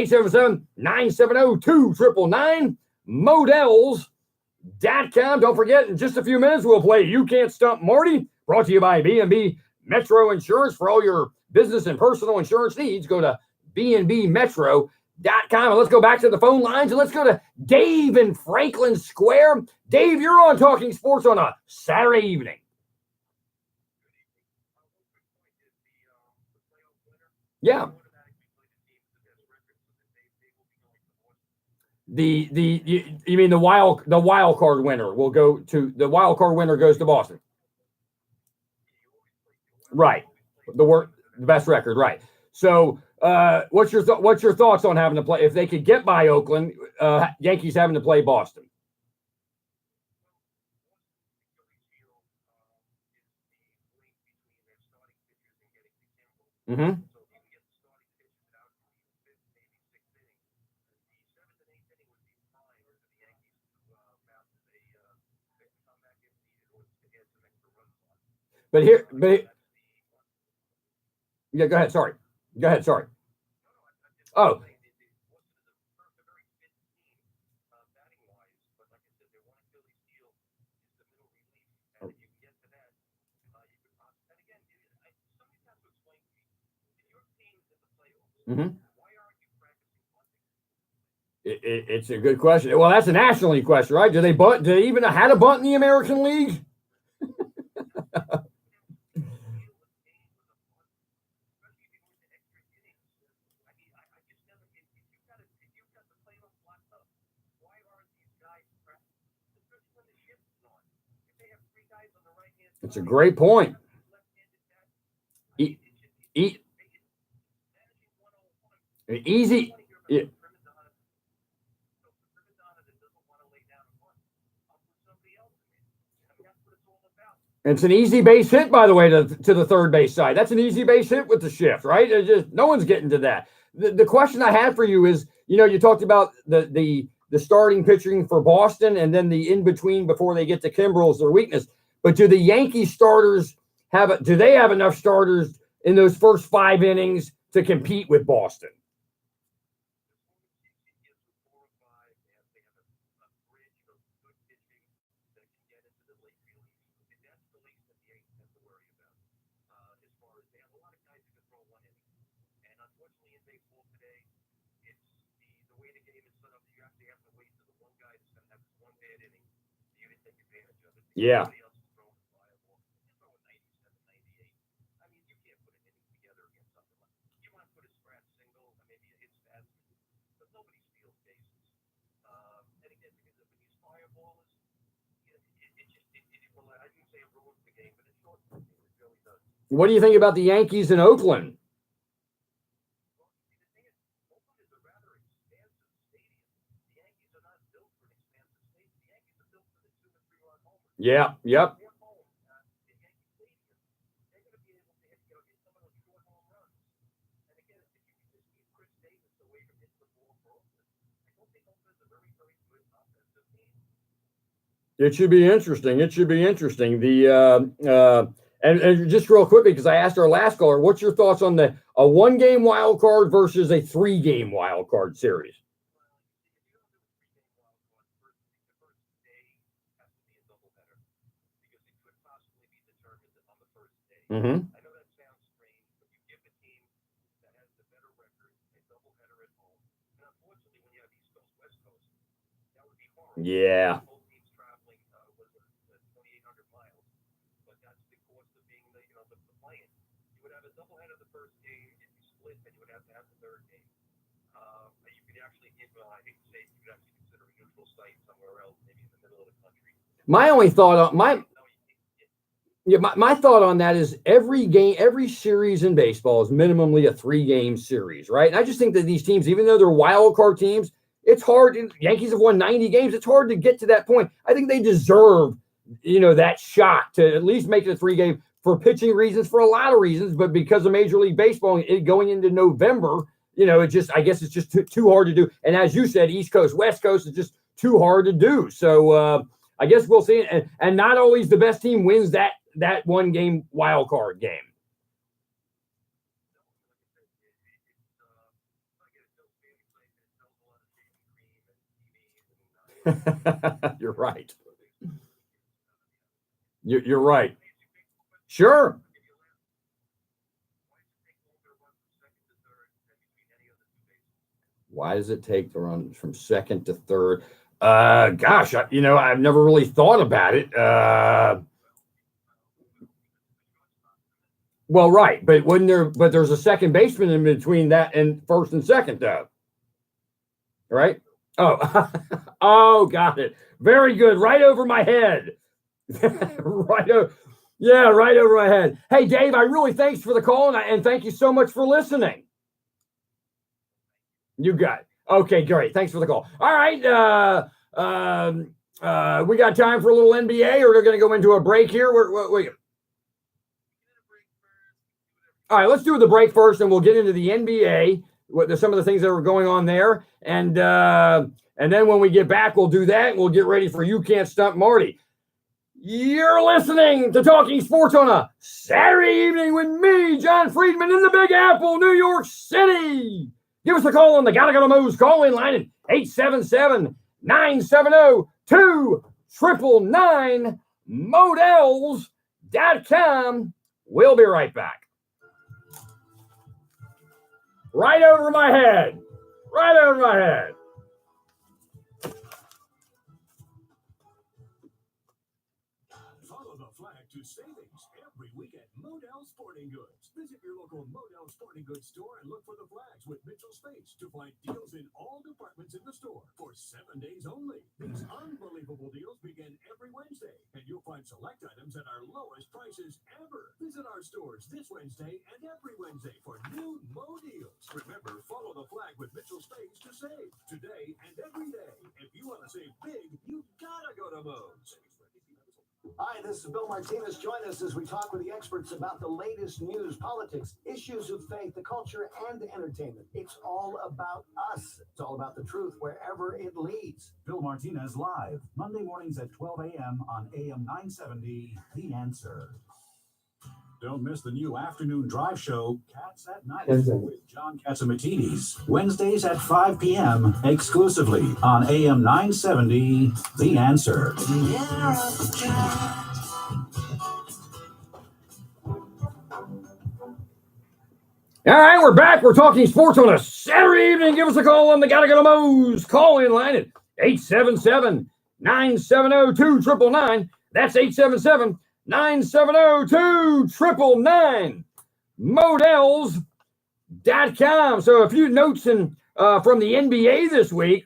877-970-2999. Models.com. Don't forget, in just a few minutes, we'll play You Can't Stump Marty, brought to you by B&B Metro Insurance. For all your business and personal insurance needs, go to bnbmetro.com. And let's go back to the phone lines and let's go to Dave in Franklin Square. Dave, you're on Talking Sports on a Saturday evening. Yeah. You mean the wild card winner will go to the wild card winner goes to Boston. Right. The best record, right. So what's your thoughts on having to play if they could get by Oakland, Yankees having to play Boston? Mm-hmm. But yeah, go ahead. Sorry. Oh. Mm-hmm. It's a good question. Well, that's a National League question, right? Do they bunt? Do they even know how to bunt in the American League? It's a great point. Easy. Yeah. It's an easy base hit, by the way, to the third base side. That's an easy base hit with the shift, right? It's just, no one's getting to that. The question I had for you is, you talked about the starting pitching for Boston and then the in-between before they get to Kimbrel's their weakness. But do the Yankees starters do they have enough starters in those first 5 innings to compete with Boston? Yeah. What do you think about the Yankees in Oakland? Yeah, yep. It should be interesting. It should be interesting. And just real quickly, because I asked our last caller, what's your thoughts on a 1-game wild card versus a 3-game wild card series? Mm-hmm. Yeah. My only thought on my thought on that is every series in baseball is minimally a 3-game series, right? And I just think that these teams, even though they're wild card teams, it's hard. Yankees have won 90 games. It's hard to get to that point. I think they deserve, that shot to at least make it a 3-game for pitching reasons, for a lot of reasons, but because of Major League Baseball going into November, I guess it's just too hard to do. And as you said, East Coast, West Coast is just too hard to do. So I guess we'll see. And not always the best team wins that 1-game wild card game. You're right. You're right. Sure. Why does it take to run from second to third? Gosh, I've never really thought about it. Well, right, but there's a second baseman in between that and first and second, though. Right? Oh, oh, got it. Very good. Right over my head. Right over my head. Hey, Dave, I really thanks for the call, and thank you so much for listening. You got it. Okay, great. Thanks for the call. All right. We got time for a little NBA, or they're going to go into a break here. All right, let's do the break first, and we'll get into the NBA, some of the things that were going on there. And then when we get back, we'll do that, and we'll get ready for You Can't Stump Marty. You're listening to Talking Sports on a Saturday evening with me, John Friedman, in the Big Apple, New York City. Give us a call on the Gotta Go to Mo's call-in line at 877-970-2999, models.com. We'll be right back. Right over my head. Right over my head. Follow the flag to savings every week at Model Sporting Goods. Visit your local Model Sporting Goods store and look for the flags with Mitchell Space to find deals in all departments in the store for 7 days only. These unbelievable deals begin every Wednesday, and you'll find find select items at our lowest prices ever. Visit our stores this Wednesday and every Wednesday for new Mo deals. Remember, follow the flag with Mitchell Spades to save today and every day. If you want to save big, you gotta go to Mo's. Hi, this is Bill Martinez. Join us as we talk with the experts about the latest news, politics, issues of faith, the culture, and entertainment. It's all about us. It's all about the truth wherever it leads. Bill Martinez live, Monday mornings at 12 a.m. on AM 970, The Answer. Don't miss the new afternoon drive show, Cats at Night, with John Catsimatidis. Wednesdays at 5 p.m. exclusively on AM 970, The Answer. All right, we're back. We're talking sports on a Saturday evening. Give us a call on the Gotta Go to Mo's call-in line at 877-970-2999. That's 877-970-2999. Models.com. So a few notes from the NBA this week.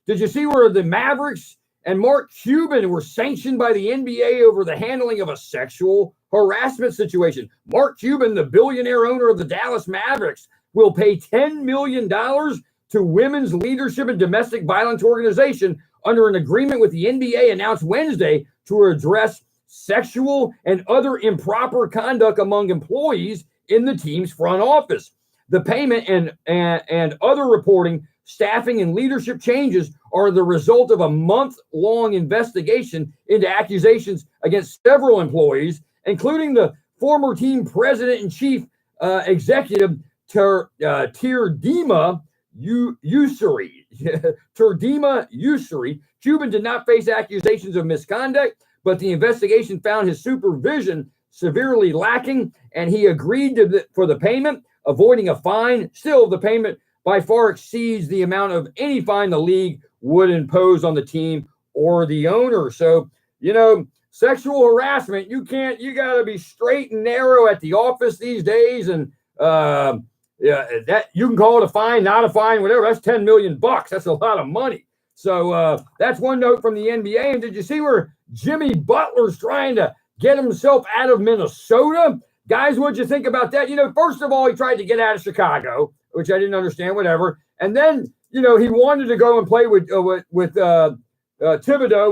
Did you see where the Mavericks and Mark Cuban were sanctioned by the NBA over the handling of a sexual harassment situation? Mark Cuban, the billionaire owner of the Dallas Mavericks, will pay $10 million to Women's Leadership and Domestic Violence Organization under an agreement with the NBA announced Wednesday to address sexual and other improper conduct among employees in the team's front office. The payment and other reporting, staffing, and leadership changes are the result of a month-long investigation into accusations against several employees, including the former team president and chief executive Terdema Usuri. Terdema Usuri. Cuban did not face accusations of misconduct, but the investigation found his supervision severely lacking, and he agreed for the payment, avoiding a fine. Still, the payment by far exceeds the amount of any fine the league would impose on the team or the owner. So, sexual harassment, you got to be straight and narrow at the office these days. And that you can call it a fine, not a fine, whatever. That's $10 million. That's a lot of money. So that's one note from the NBA. And did you see where Jimmy Butler's trying to get himself out of Minnesota? Guys, what'd you think about that? First of all, he tried to get out of Chicago, which I didn't understand, whatever. And then, he wanted to go and play with Thibodeau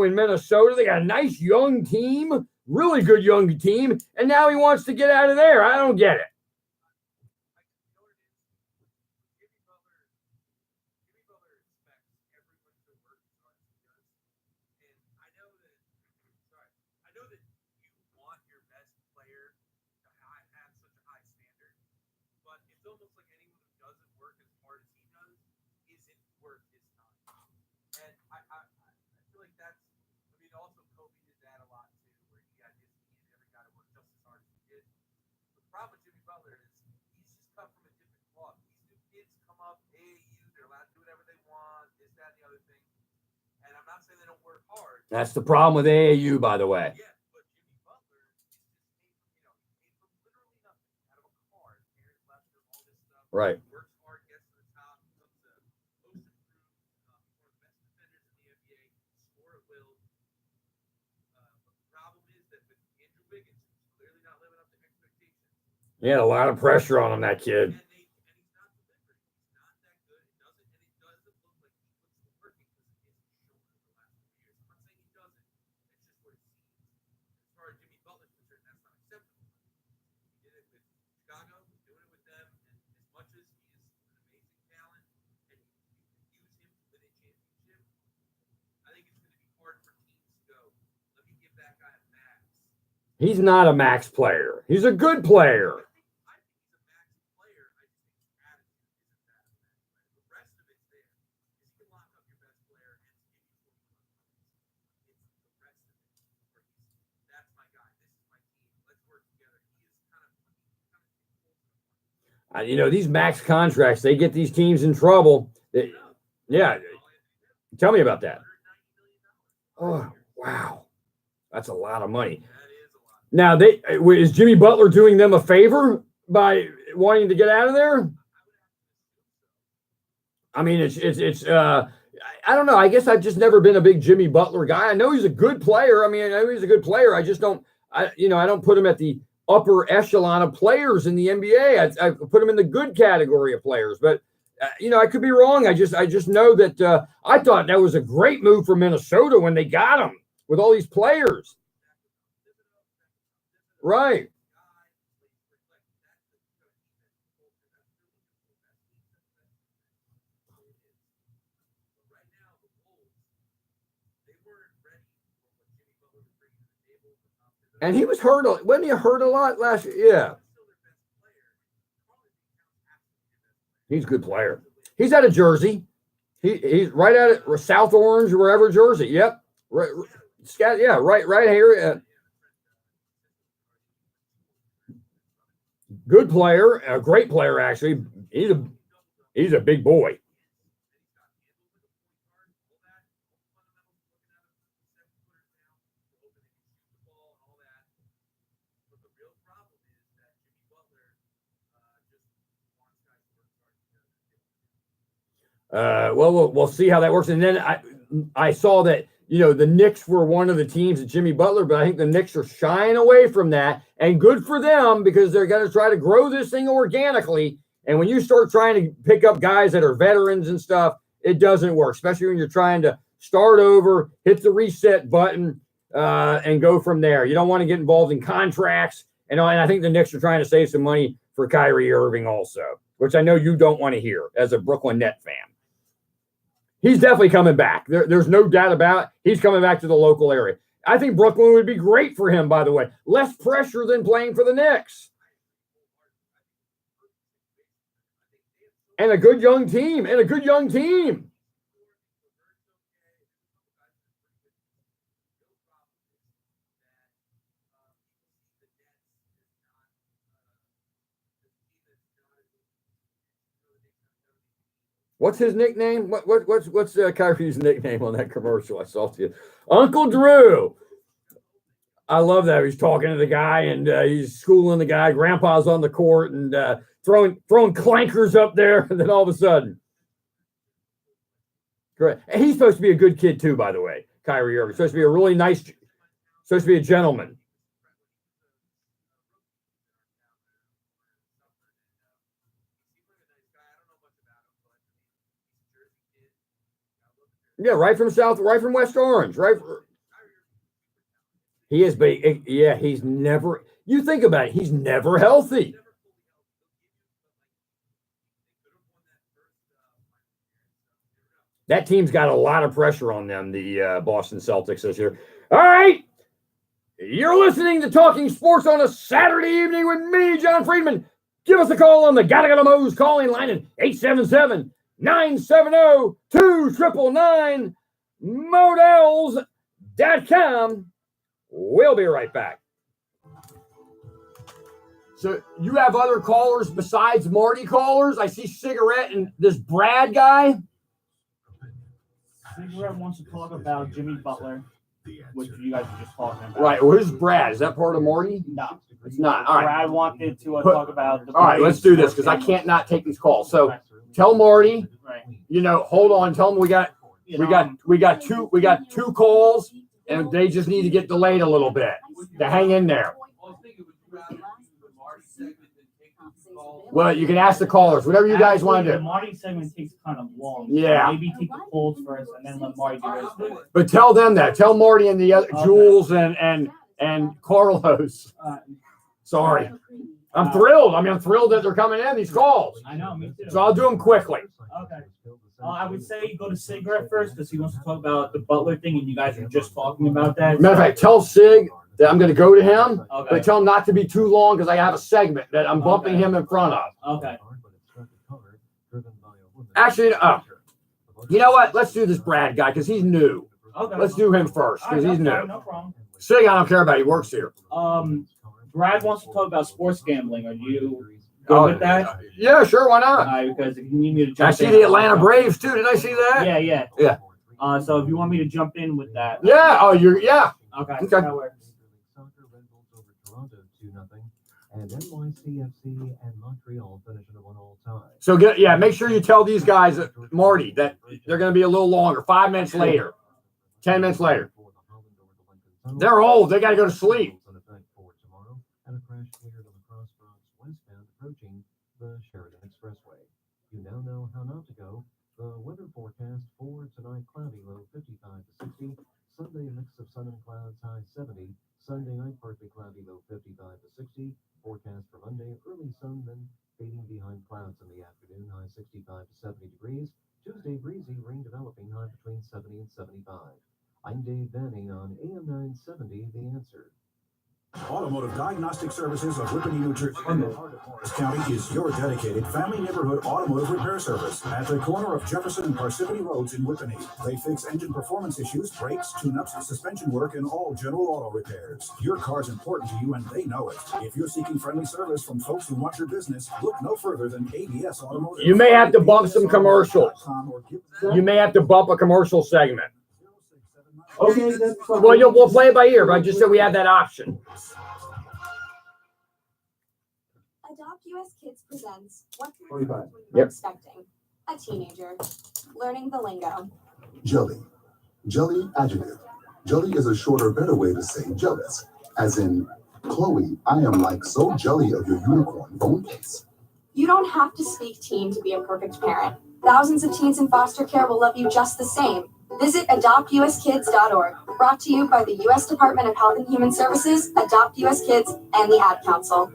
in Minnesota. They got a nice young team, really good young team. And now he wants to get out of there. I don't get it. That's the problem with AAU, by the way. Right. He had a lot of pressure on him, that kid. He's not a max player. He's a good player. These max contracts, they get these teams in trouble. Yeah. Tell me about that. Oh, wow. That's a lot of money. Now, is Jimmy Butler doing them a favor by wanting to get out of there? I mean, I don't know. I guess I've just never been a big Jimmy Butler guy. I know he's a good player. I mean, I know he's a good player. I just don't. I don't put him at the upper echelon of players in the NBA. I put him in the good category of players. But I could be wrong. I just know that I thought that was a great move for Minnesota when they got him with all these players. Right. And he was hurt. Wasn't he hurt a lot last year? Yeah. He's a good player. He's out of Jersey. He's right out of South Orange, wherever Jersey. Yep. Right here. Good player, a great player actually. He's a big boy. We'll see how that works. And then I saw that, the Knicks were one of the teams at Jimmy Butler, but I think the Knicks are shying away from that. And good for them because they're going to try to grow this thing organically. And when you start trying to pick up guys that are veterans and stuff, it doesn't work, especially when you're trying to start over, hit the reset button, and go from there. You don't want to get involved in contracts. And I think the Knicks are trying to save some money for Kyrie Irving also, which I know you don't want to hear as a Brooklyn Net fan. He's definitely coming back. There's no doubt about it. He's coming back to the local area. I think Brooklyn would be great for him, by the way. Less pressure than playing for the Knicks. And a good young team. What's his nickname? What's Kyrie's nickname on that commercial I saw to you? Uncle Drew. I love that. He's talking to the guy and he's schooling the guy. Grandpa's on the court and throwing clankers up there. And then all of a sudden. Great. And he's supposed to be a good kid too, by the way. Kyrie Irving. Supposed to be a really nice, supposed to be a gentleman. Yeah, right from West Orange, He is big. Yeah, he's never. You think about it. He's never healthy. That team's got a lot of pressure on them, the Boston Celtics this year. All right. You're listening to Talking Sports on a Saturday evening with me, John Friedman. Give us a call on the Gotta Go to Moe's calling line at 877-970-2999, models.com. We'll be right back. So you have other callers besides Marty callers? I see Cigarette and this Brad guy. Cigarette wants to talk about Jimmy Butler, which you guys were just talking about. Right. Well, who's Brad? Is that part of Marty? No. It's not. All right. Brad wanted to talk about the. All right, let's do this because I can't not take these calls. So tell Marty, hold on. Tell him we got two calls and they just need to get delayed a little bit to hang in there. Well, you can ask the callers, whatever you guys want to do. The Marty segment takes kind of long. Yeah. So maybe take the calls first and then let Marty do his thing. But tell them that. Tell Marty and the other Jules and Carlos. Sorry. I'm thrilled. I'm thrilled that they're coming in, these calls. I know, me too. So I'll do them quickly. Okay. I would say go to Cigarette first because he wants to talk about the Butler thing and you guys are just talking about that. Matter of fact, tell Sig that I'm going to go to him, but tell him not to be too long because I have a segment that I'm bumping him in front of. Okay. Actually, you know what? Let's do this Brad guy because he's new. Okay. Let's do him first because he's new. No problem. Sig, I don't care about. He works here. Brad wants to talk about sports gambling. Are you good with that? Yeah, sure. Why not? Because if you need me to jump I see the Atlanta Braves too. Did I see that? Yeah. Yeah. So if you want me to jump in with that. Yeah. Oh, yeah. Okay. Okay. That works. and NYCFC and Montreal finish in a 1-all tie. So make sure you tell these guys, Marty, that they're going to be a little longer. 5 minutes later, 10 minutes later. They're old. They got to go to sleep. And a crash cleared on the Cross Bronx westbound approaching the Sheridan Expressway. You now know how not to go. The weather forecast for tonight: cloudy, low 55 to 60. Sunday, a mix of sun and clouds, high 70. Sunday night, partly cloudy, low 55 to 60. Forecast for Monday, early sun, then fading behind clouds in the afternoon, high 65 to 70 degrees. Tuesday, breezy, rain developing, high between 70 and 75. I'm Dave Banning on AM 970, The Answer. Automotive Diagnostic Services of Whippany, New Jersey, in the heart of Morris County is your dedicated family neighborhood automotive repair service at the corner of Jefferson and Parsippany Roads in Whippany. They fix engine performance issues, brakes, tune-ups, suspension work, and all general auto repairs. Your car's important to you, and they know it. If you're seeking friendly service from folks who want your business, look no further than ABS Automotive. You may have to bump some commercials. You may have to bump a commercial segment. Okay, that's fine. Well, we'll play it by ear, but I just said we have that option. Adopt US Kids presents What 45. You're Expecting. A teenager learning the lingo. Jelly. Jelly adjective. Jelly is a shorter, better way to say jealous. As in, Chloe, I am like so jelly of your unicorn phone case. You don't have to speak teen to be a perfect parent. Thousands of teens in foster care will love you just the same. Visit adoptuskids.org. Brought to you by the U.S. Department of Health and Human Services, Adopt US Kids, and the Ad Council.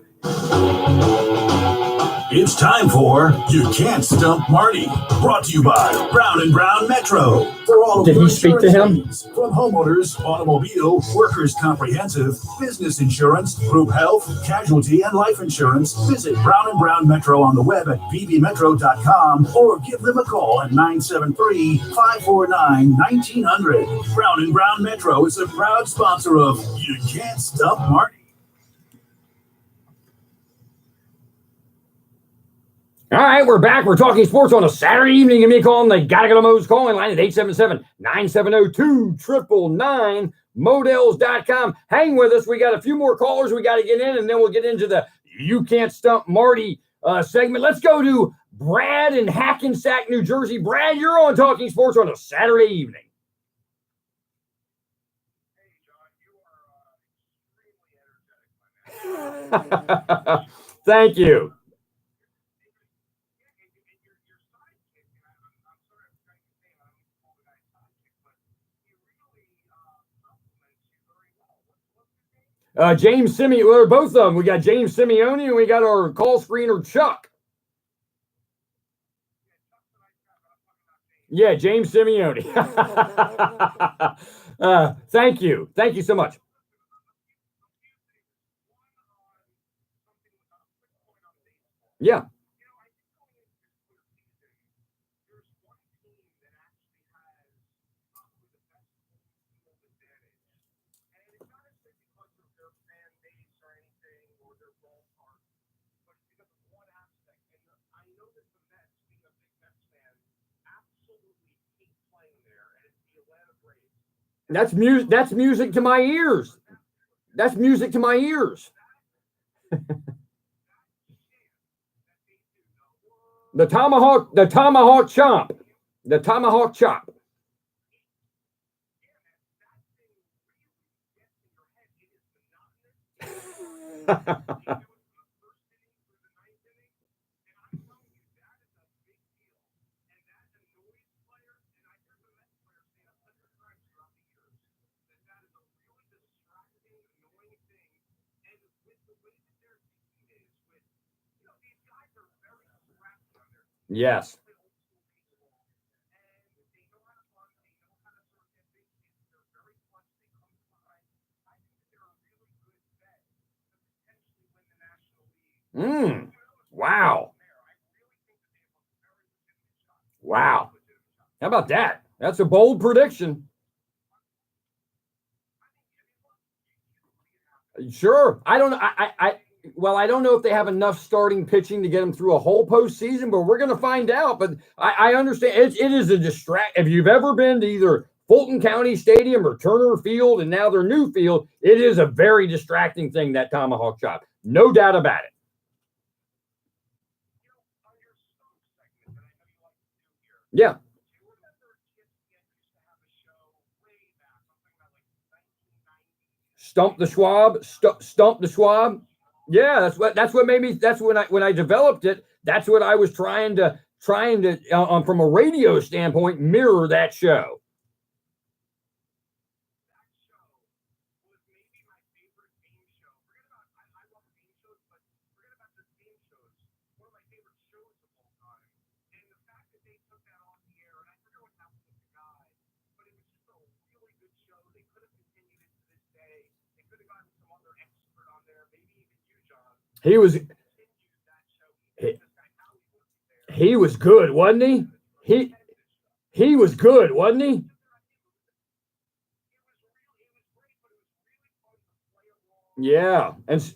It's time for You Can't Stump Marty, brought to you by Brown & Brown Metro. For all of Did your he speak to insurance him? needs, from homeowners, automobile, workers' comprehensive, business insurance, group health, casualty, and life insurance, visit Brown & Brown Metro on the web at bbmetro.com or give them a call at 973-549-1900. Brown & Brown Metro is a proud sponsor of You Can't Stump Marty. All right, we're back. We're talking sports on a Saturday evening. Give me a call on the Gotta Go to Mo's calling line at 877-970-2999, models.com. Hang with us. We got a few more callers we got to get in, and then we'll get into the You Can't Stump Marty segment. Let's go to Brad in Hackensack, New Jersey. Brad, you're on Talking Sports on a Saturday evening. Thank you. James Simeone, well, both of them. We got James Simeone and we got our call screener, Chuck. Yeah, James Simeone. Thank you. Thank you so much. Yeah. That's music. That's music to my ears. That's music to my ears. The tomahawk chop. The tomahawk chop. Yes. Wow. Wow. How about that? That's a bold prediction. Sure. I don't know. I don't know if they have enough starting pitching to get them through a whole postseason, but we're going to find out. But I understand it is a distract. If you've ever been to either Fulton County Stadium or Turner Field and now their new field, it is a very distracting thing, that tomahawk chop. No doubt about it. Yeah. Stump the Schwab. Stump the Schwab. Yeah, that's what made me. That's when I developed it. That's what I was trying to from a radio standpoint mirror that show. He was good, wasn't he? He was good, wasn't he? Yeah, and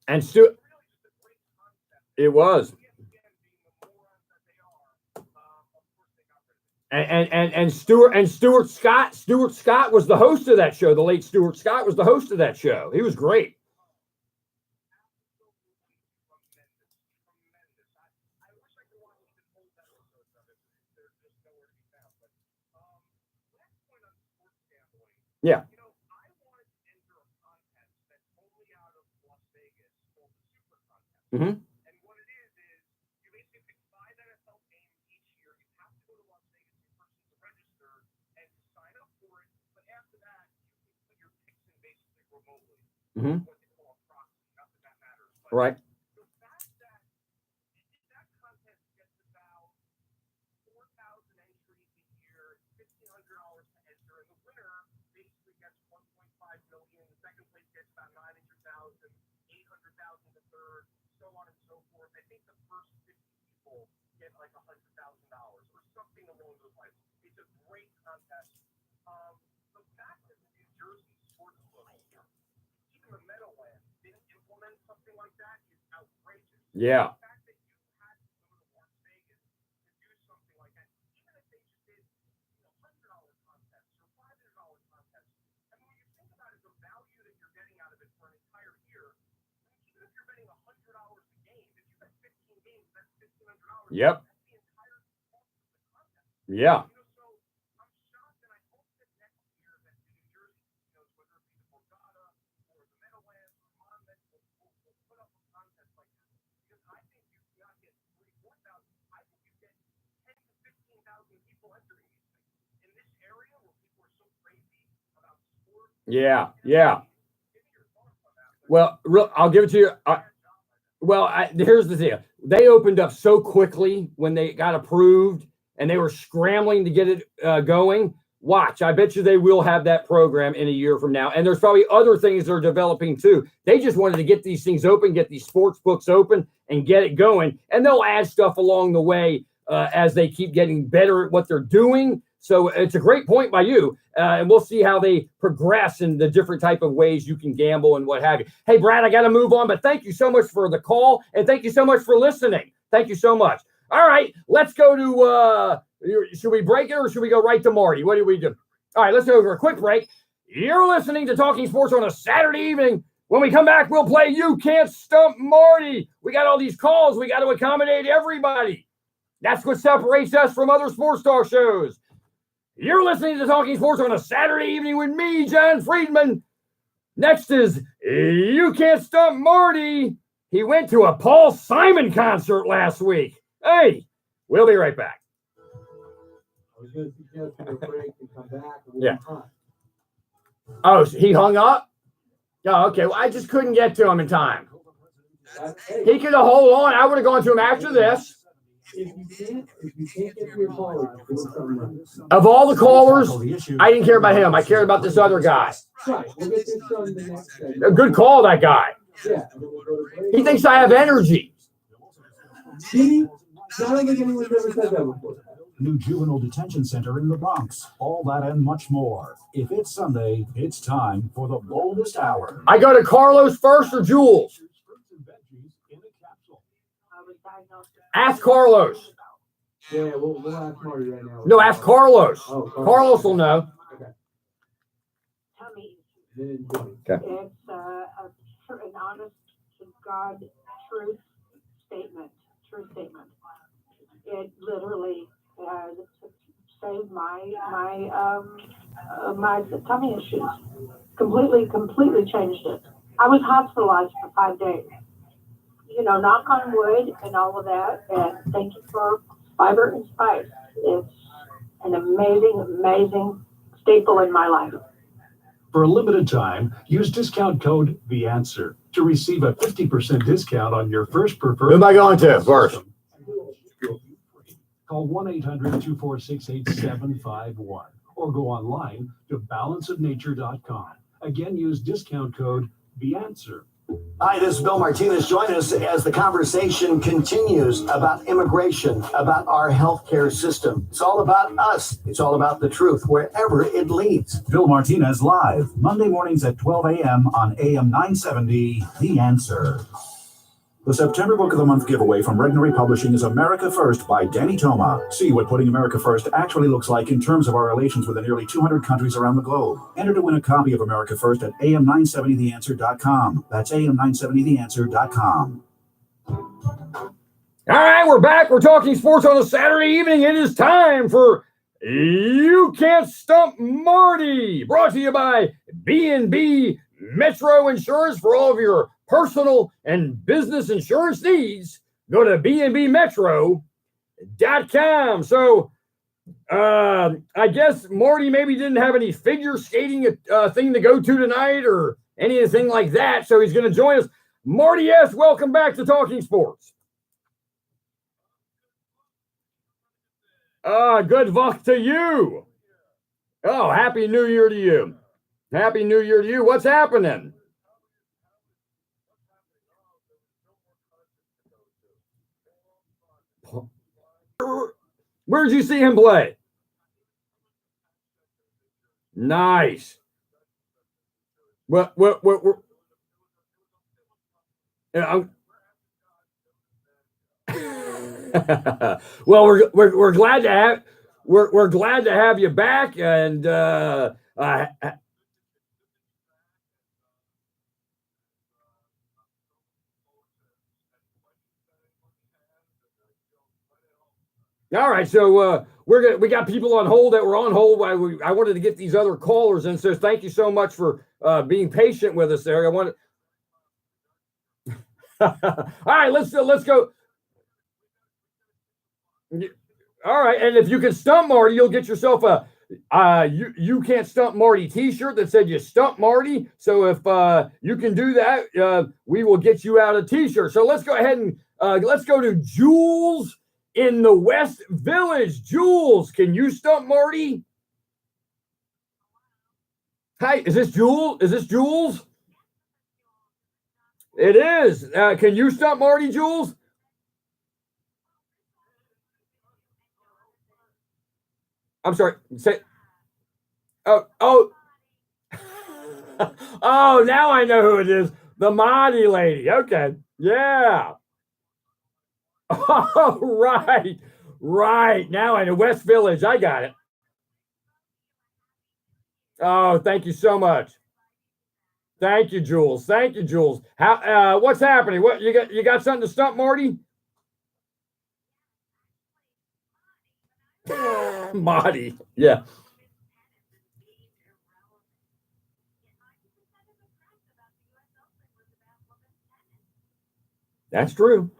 And Stu, it was. And Stuart Scott was the host of that show. The late Stuart Scott was the host of that show. He was great. Yeah. Mm-hmm. Mm-hmm. Right. Yeah. Yep. Yeah. Yeah. Yeah. Well, I'll give it to you. Here's the deal. They opened up so quickly when they got approved, and they were scrambling to get it going. Watch, I bet you they will have that program in a year from now. And there's probably other things they're developing too. They just wanted to get these things open, get these sports books open, and get it going. And they'll add stuff along the way as they keep getting better at what they're doing. So it's a great point by you. And we'll see how they progress in the different type of ways you can gamble and what have you. Hey, Brad, I got to move on, but thank you so much for the call. And thank you so much for listening. Thank you so much. All right, let's go to, should we break it or should we go right to Marty? What do we do? All right, let's go for a quick break. You're listening to Talking Sports on a Saturday evening. When we come back, we'll play You Can't Stump Marty. We got all these calls. We got to accommodate everybody. That's what separates us from other sports talk shows. You're listening to Talking Sports on a Saturday evening with me, John Friedman. Next is You Can't Stump Marty. He went to a Paul Simon concert last week. Hey, we'll be right back. I was going to suggest a break and come back. Yeah. Oh, he hung up? Oh, okay. Well, I just couldn't get to him in time. He could have hold on. I would have gone to him after this. If you can't get to your caller, of all the callers, I didn't care about him. I cared about this other guy. Right. We'll get this done the next day. A good call, that guy. Yeah. He thinks I have energy. See? I don't think anyone's ever said that before. new juvenile detention center in the Bronx. All that and much more. If it's Sunday, it's time for the boldest hour. I go to Carlos first or Jules? Ask Carlos. Yeah, we'll ask Marty right now. No, ask Carlos. Oh, Carlos will know. Okay. Tummy. Okay. It's an honest to God truth statement. True statement. It literally saved my tummy issues. Completely changed it. I was hospitalized for 5 days. You know, knock on wood and all of that. And thank you for Fiber and Spice. It's an amazing staple in my life. For a limited time, use discount code THEANSWER to receive a 50% discount on your first preferred. Who am I going to first? Call 1-800-246-8751 or go online to balanceofnature.com. Again, use discount code THEANSWER. Hi, this is Bill Martinez. Join us as the conversation continues about immigration, about our healthcare system. It's all about us. It's all about the truth, wherever it leads. Bill Martinez live, Monday mornings at 12 a.m. on AM 970, The Answer. The September Book of the Month giveaway from Regnery Publishing is America First by Danny Toma. See what putting America First actually looks like in terms of our relations with the nearly 200 countries around the globe. Enter to win a copy of America First at am970theanswer.com. That's am970theanswer.com. All right, we're back. We're talking sports on a Saturday evening. It is time for You Can't Stump Marty, brought to you by B&B Metro Insurance. For all of your personal and business insurance needs, go to bnbmetro.com. So I guess Marty maybe didn't have any figure skating thing to go to tonight or anything like that, so he's going to join us. Marty S., welcome back to Talking Sports. Good luck to you. Oh, Happy New Year to you. Happy New Year to you. What's happening? Where'd you see him play? Nice. Well, we're glad to have we're glad to have you back, and all right, so we got people on hold that were on hold. I wanted to get these other callers in, so thank you so much for being patient with us there. All right, let's go. All right, and if you can stump Marty, you'll get yourself a you can't stump Marty t-shirt that said you stump Marty. So if you can do that, we will get you out a t-shirt. So let's go ahead and let's go to Jules in the West Village. Jules, can you stump Marty? Hi, is this Jules? It is. Can you stump Marty, Jules? I'm sorry. Say. Oh. Oh, now I know who it is. The Marty lady. Okay. Yeah. Oh, right. Now I know. West Village. I got it. Oh, thank you so much. Thank you, Jules. How? What's happening? What you got something to stump Marty? Marty. Yeah. That's true.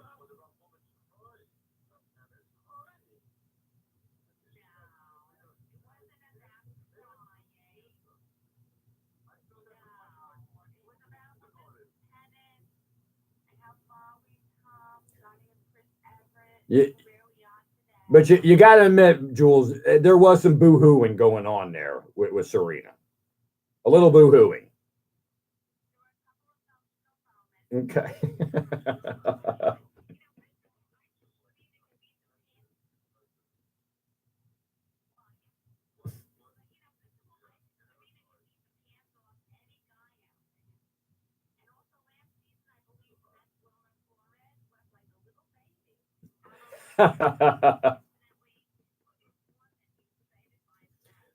Yeah. But you got to admit, Jules, there was some boo-hooing going on there with Serena. A little boo-hooing. Okay.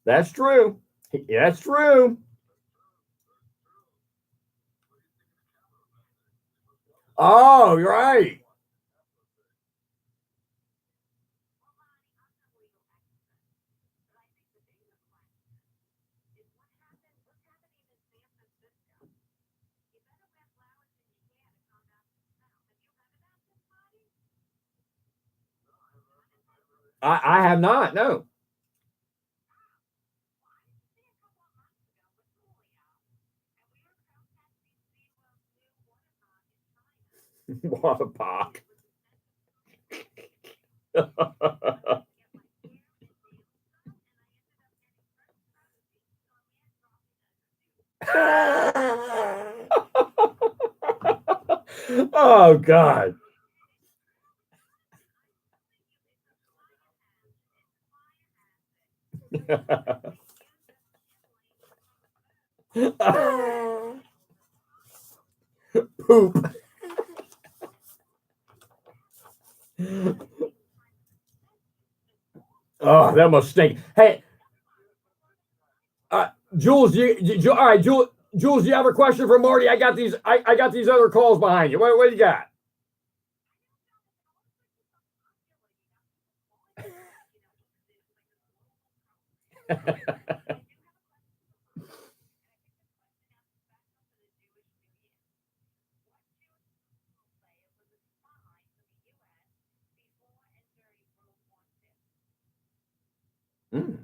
That's true. That's true. Oh, you're right. I have not. No. Water park. Oh God. Poop. Oh, that must stink. Hey, Jules, all right, Jules, you have a question for Marty? I got these. I got these other calls behind you. What do you got? Mm.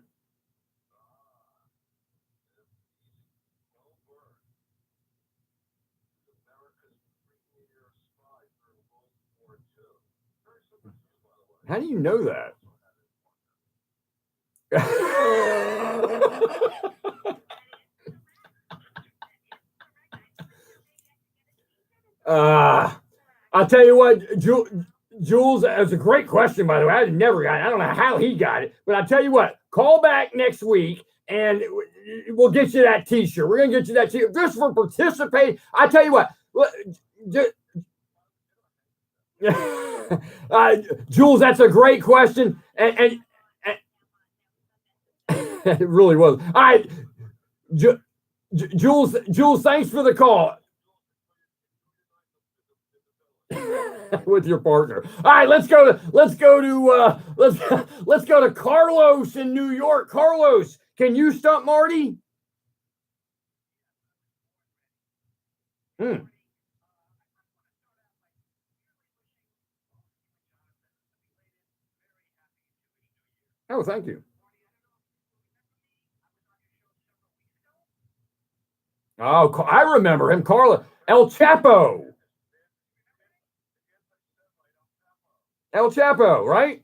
How do you know that? I'll tell you what, Jules, that's a great question, by the way. I never got it. I don't know how he got it, but I'll tell you what, call back next week and we'll get you that t-shirt. We're going to get you that t-shirt just for participating. I tell you what, Jules, that's a great question. And it really was. All right, Jules, thanks for the call. With your partner. All right, let's go to Carlos in New York. Carlos, can you stump Marty? Oh, thank you. Oh, I remember him, Carlos. El Chapo, right?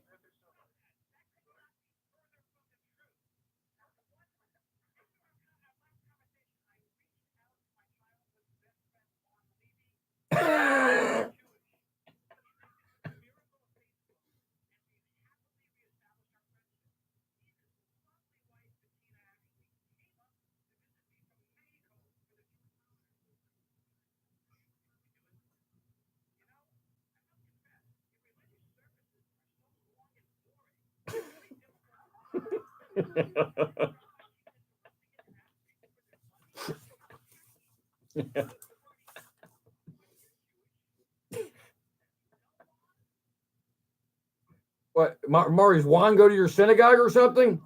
What, Marty's Juan go to your synagogue or something?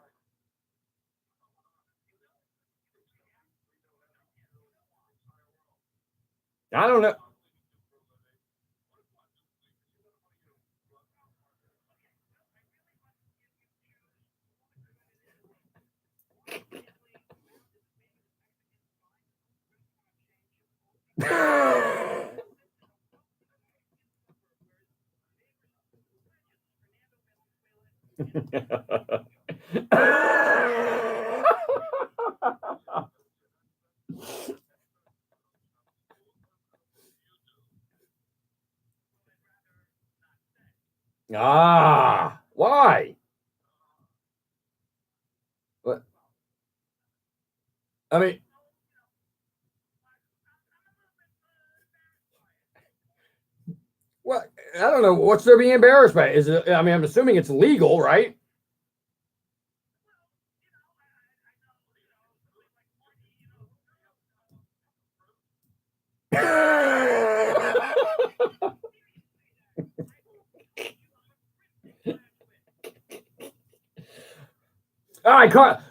I don't know. Why? What? I mean, well, don't know. What's there being embarrassed by? Is it? I mean, I'm assuming it's legal, right? All right, Car.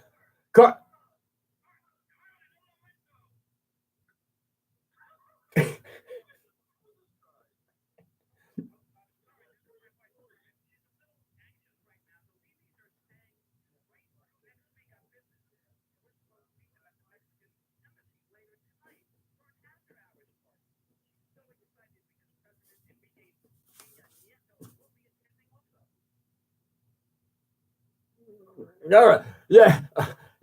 All right. Yeah.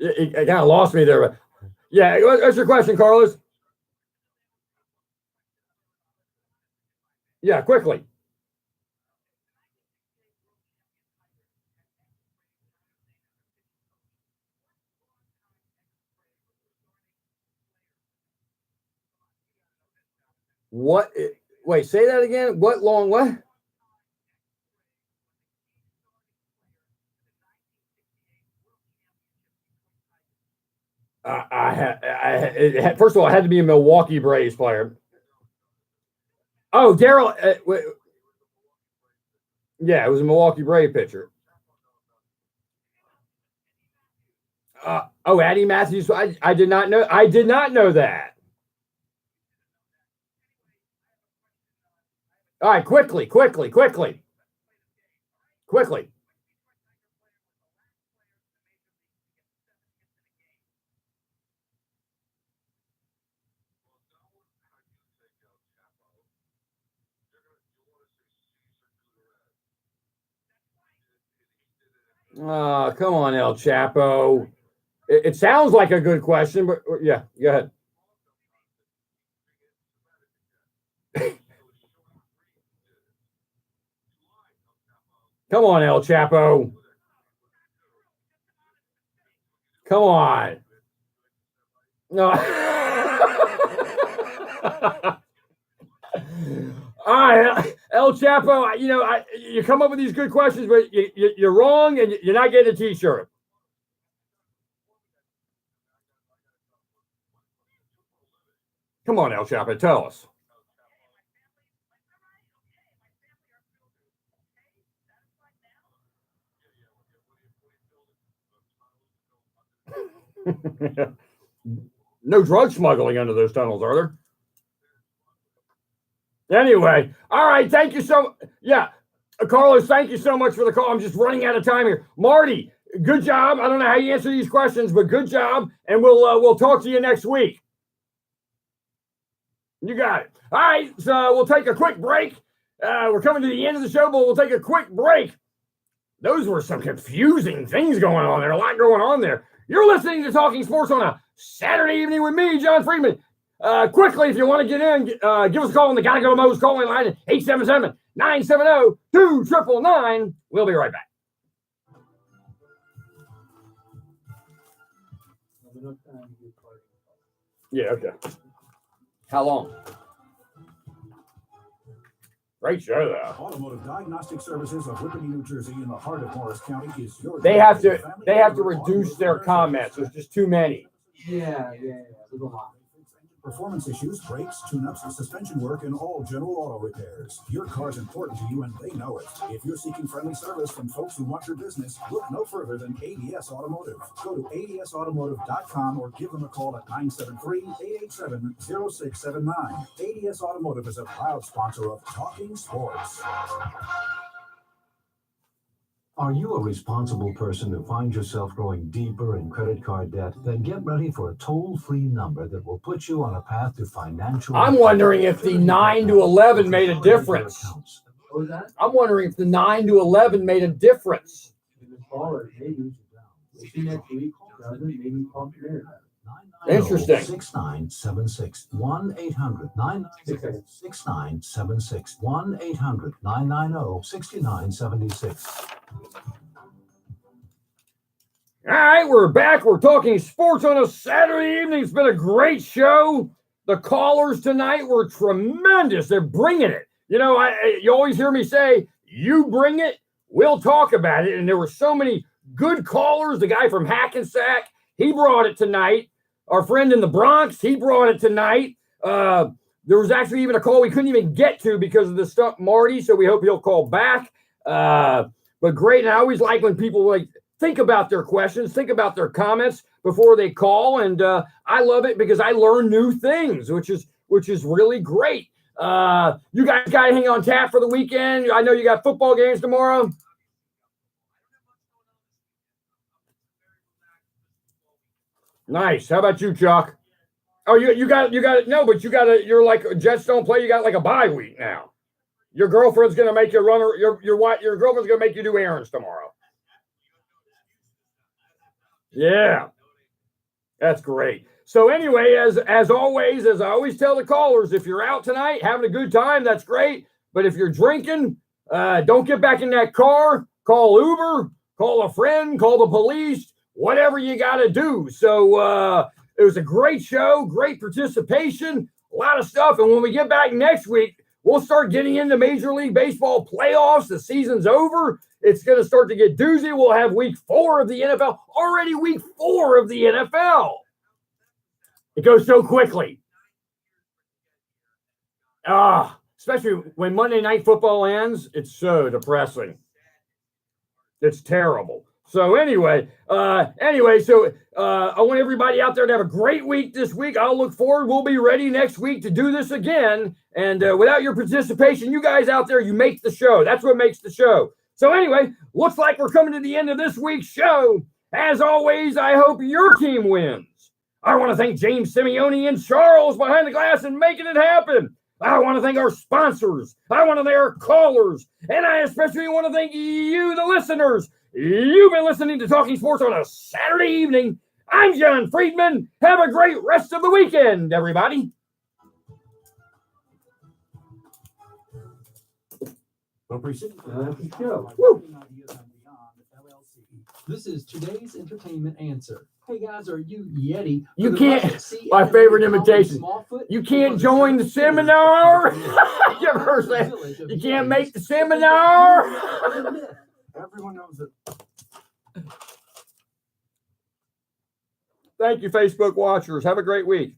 It kind of lost me there. Yeah. What's your question, Carlos? Yeah, quickly. What? Wait, say that again. What long? What? First of all, it had to be a Milwaukee Braves player. Oh, Daryl. Yeah, it was a Milwaukee Brave pitcher. Addie Matthews. I did not know. I did not know that. All right, quickly. Come on, El Chapo. It sounds like a good question, but yeah, go ahead. Come on, El Chapo. Come on. No. All right, El Chapo, you come up with these good questions, but you're wrong and you're not getting a T-shirt. Come on, El Chapo, tell us. No drug smuggling under those tunnels, are there? Anyway, all right, thank you so. Yeah, Carlos, thank you so much for the call. I'm just running out of time here. Marty, good job. I don't know how you answer these questions, but good job, and we'll talk to you next week. You got it. All right, so we'll take a quick break. We're coming to the end of the show, but we'll take a quick break. Those were some confusing things going on there. A lot going on there. You're listening to Talking Sports on a Saturday evening with me, John Friedman. Quickly, if you want to get in, give us a call on the Gotta Go Mo's calling line at 877-970-2999. We'll be right back. Yeah, okay. How long? Great show, though. Automotive Diagnostic Services of Whippany, New Jersey, in the heart of Morris County, is your. They have to reduce their comments. There's just too many. Yeah. There's a lot. Performance issues, brakes, tune-ups, suspension work, and all general auto repairs. Your car's important to you, and they know it. If you're seeking friendly service from folks who want your business, look no further than ADS Automotive. Go to adsautomotive.com or give them a call at 973-887-0679. ADS Automotive is a proud sponsor of Talking Sports. Are you a responsible person who finds yourself growing deeper in credit card debt? Then get ready for a toll-free number that will put you on a path to financial. I'm wondering if the 9 to 11 made a difference. I'm wondering if the 9 to 11 made a difference. Interesting. 6976 1-800-996 1-800-990-6976. All right, we're back. We're talking sports on a Saturday evening. It's been a great show. The callers tonight were tremendous. They're bringing it. You know, you always hear me say, you bring it, we'll talk about it. And there were so many good callers. The guy from Hackensack, he brought it tonight. Our friend in the Bronx, he brought it tonight. There was actually even a call we couldn't even get to because of the Stump Marty, so we hope he'll call back. But great, and I always like when people like think about their questions, think about their comments before they call, and I love it because I learn new things, which is really great. You guys got to hang on tap for the weekend. I know you got football games tomorrow. Nice. How about you, Chuck? Oh, you got it. No, but you're like Jets don't play. You got like a bye week now. Your girlfriend's gonna make you run. Your girlfriend's gonna make you do errands tomorrow. Yeah, that's great. So anyway, as always, as I always tell the callers, if you're out tonight having a good time, that's great. But if you're drinking, don't get back in that car. Call Uber. Call a friend. Call the police. Whatever you got to do. So it was a great show, great participation, a lot of stuff. And when we get back next week, we'll start getting into Major League Baseball playoffs. The season's over. It's going to start to get doozy. We'll have week 4 of the NFL. Already week 4 of the NFL. It goes so quickly. Especially when Monday Night Football ends, it's so depressing. It's terrible. So anyway, I want everybody out there to have a great week this week. I'll look forward. We'll be ready next week to do this again. And without your participation, you guys out there, you make the show. That's what makes the show. So anyway, looks like we're coming to the end of this week's show. As always, I hope your team wins. I want to thank James Simeone and Charles behind the glass and making it happen. I want to thank our sponsors. I want to thank our callers. And I especially want to thank you, the listeners. You've been listening to Talking Sports on a Saturday evening. I'm John Friedman. Have a great rest of the weekend, everybody. This is today's entertainment answer. Hey guys, are you Yeti? You can't. My favorite imitation. You can't join the seminar. You ever heard that? You can't make the seminar. Everyone knows it. Thank you, Facebook watchers. Have a great week.